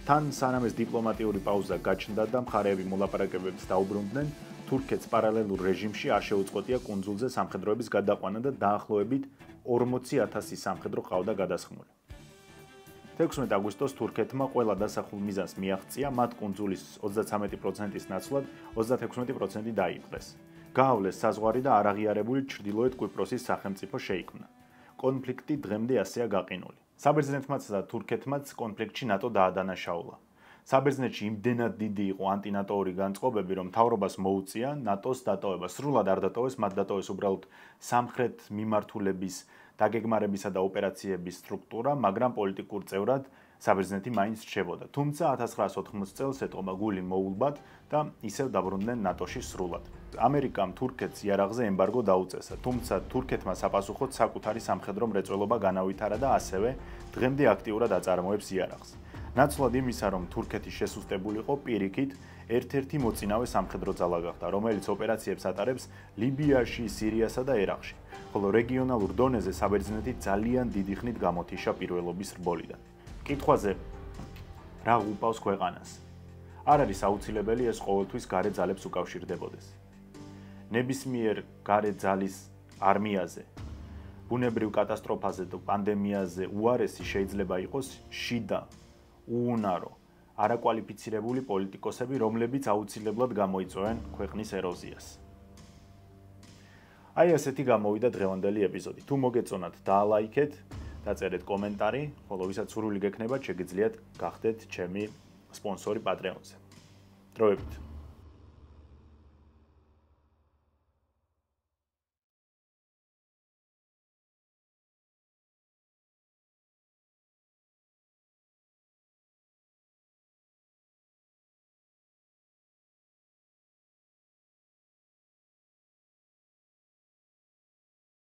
თან სანამ ეს დიპლომატიური პაუზა გაჩნდა და მხარეები მოლაპარაკებებს დაუბრუნდნენ, თურქეთს პარალელურ რეჟიმში არ შეუწყვეტია კუნძულზე სამხედროების გადაყვანა და დაახლოებით 40,000 სამხედრო ყავდა გადასხმული. 16 აგვისტოს თურქეთმა ყველა დასახულ მიზანს მიაღწია, მათ კუნძულის 33%-ის ნაცვლად 36% დაიპყრეს. გაავლეს საზღვარი და არაღიარებული ჩრდილოეთ კვიპროსის სახელმწიფო შეიქმნა. კონფლიქტი დღემდე ასეა გაყინული. საბერძნეთმაც და თურქეთმაც კონფლიქტში ნატო დაადანაშაულა. საბერძნეთში იმდენად დიდი იყო ანტინატოური განწყობები, რომ მთავრობას მოუწია ნატოს დატოვება. სრულად არ დატოვეს, მათ დატოვეს უბრალოდ სამხრეთ მიმართულების დაგეგმარებისა და ოპერაციების სტრუქტურა, მაგრამ პოლიტიკურ წევრად საბერძნეთი მაინც რჩებოდა. თუმცა 1980 წელს ეთყობა გული მოულბად და ისევ დაბრუნდნენ ნატოში სრულად. ამერიკამ თურქეთს იარაღზე ემბარგო დაუწესა, თუმცა თურქეთმა საპასუხოდ საკუთარი სამხედრო მრეწველობა განავითარა და ასევე დღემდე აქტიურად აწარმოებს იარაღს. ნაცვლად იმისა, რომ თურქეთი შესუსტებულიყო, პირიქით ერთ-ერთი მოწინავე სამხედრო ძალა გახდა, რომელიც ოპერაციებს ატარებს ლიბიაში, სირიასა და ერაყში. ხოლო რეგიონალურ დონეზე საბერძნეთი ძალიან დიდი ხნით გამოთიშა პირველობის რბოლიდან. კითხვაზე რა უპავს ქვეყანას? არ არის აუცილებელი ეს ყოველთვის გარე ძალებს უკავშირდებოდეს. ნებისმიერ გარე ძალის არმიაზე, ბუნებრივ კატასტროფაზე და პანდემიაზე უარესი შეიძლება იყოს შიდა, უუნარო, არაკვალიფიცირებული პოლიტიკოსები, რომლებიც აუცილებლად გამოიწვევენ ქვეყნის ეროზიას. აი ასეთი გამოვიდა დღევანდელი ეპიზოდი. თუ მოგეწონათ, დაალაიქეთ, დაწერეთ კომენტარი, ხოლო ვისაც სურვილი გექნებათ, შეგიძლიათ გახდეთ ჩემი სპონსორი პატრეონზე. დროებით.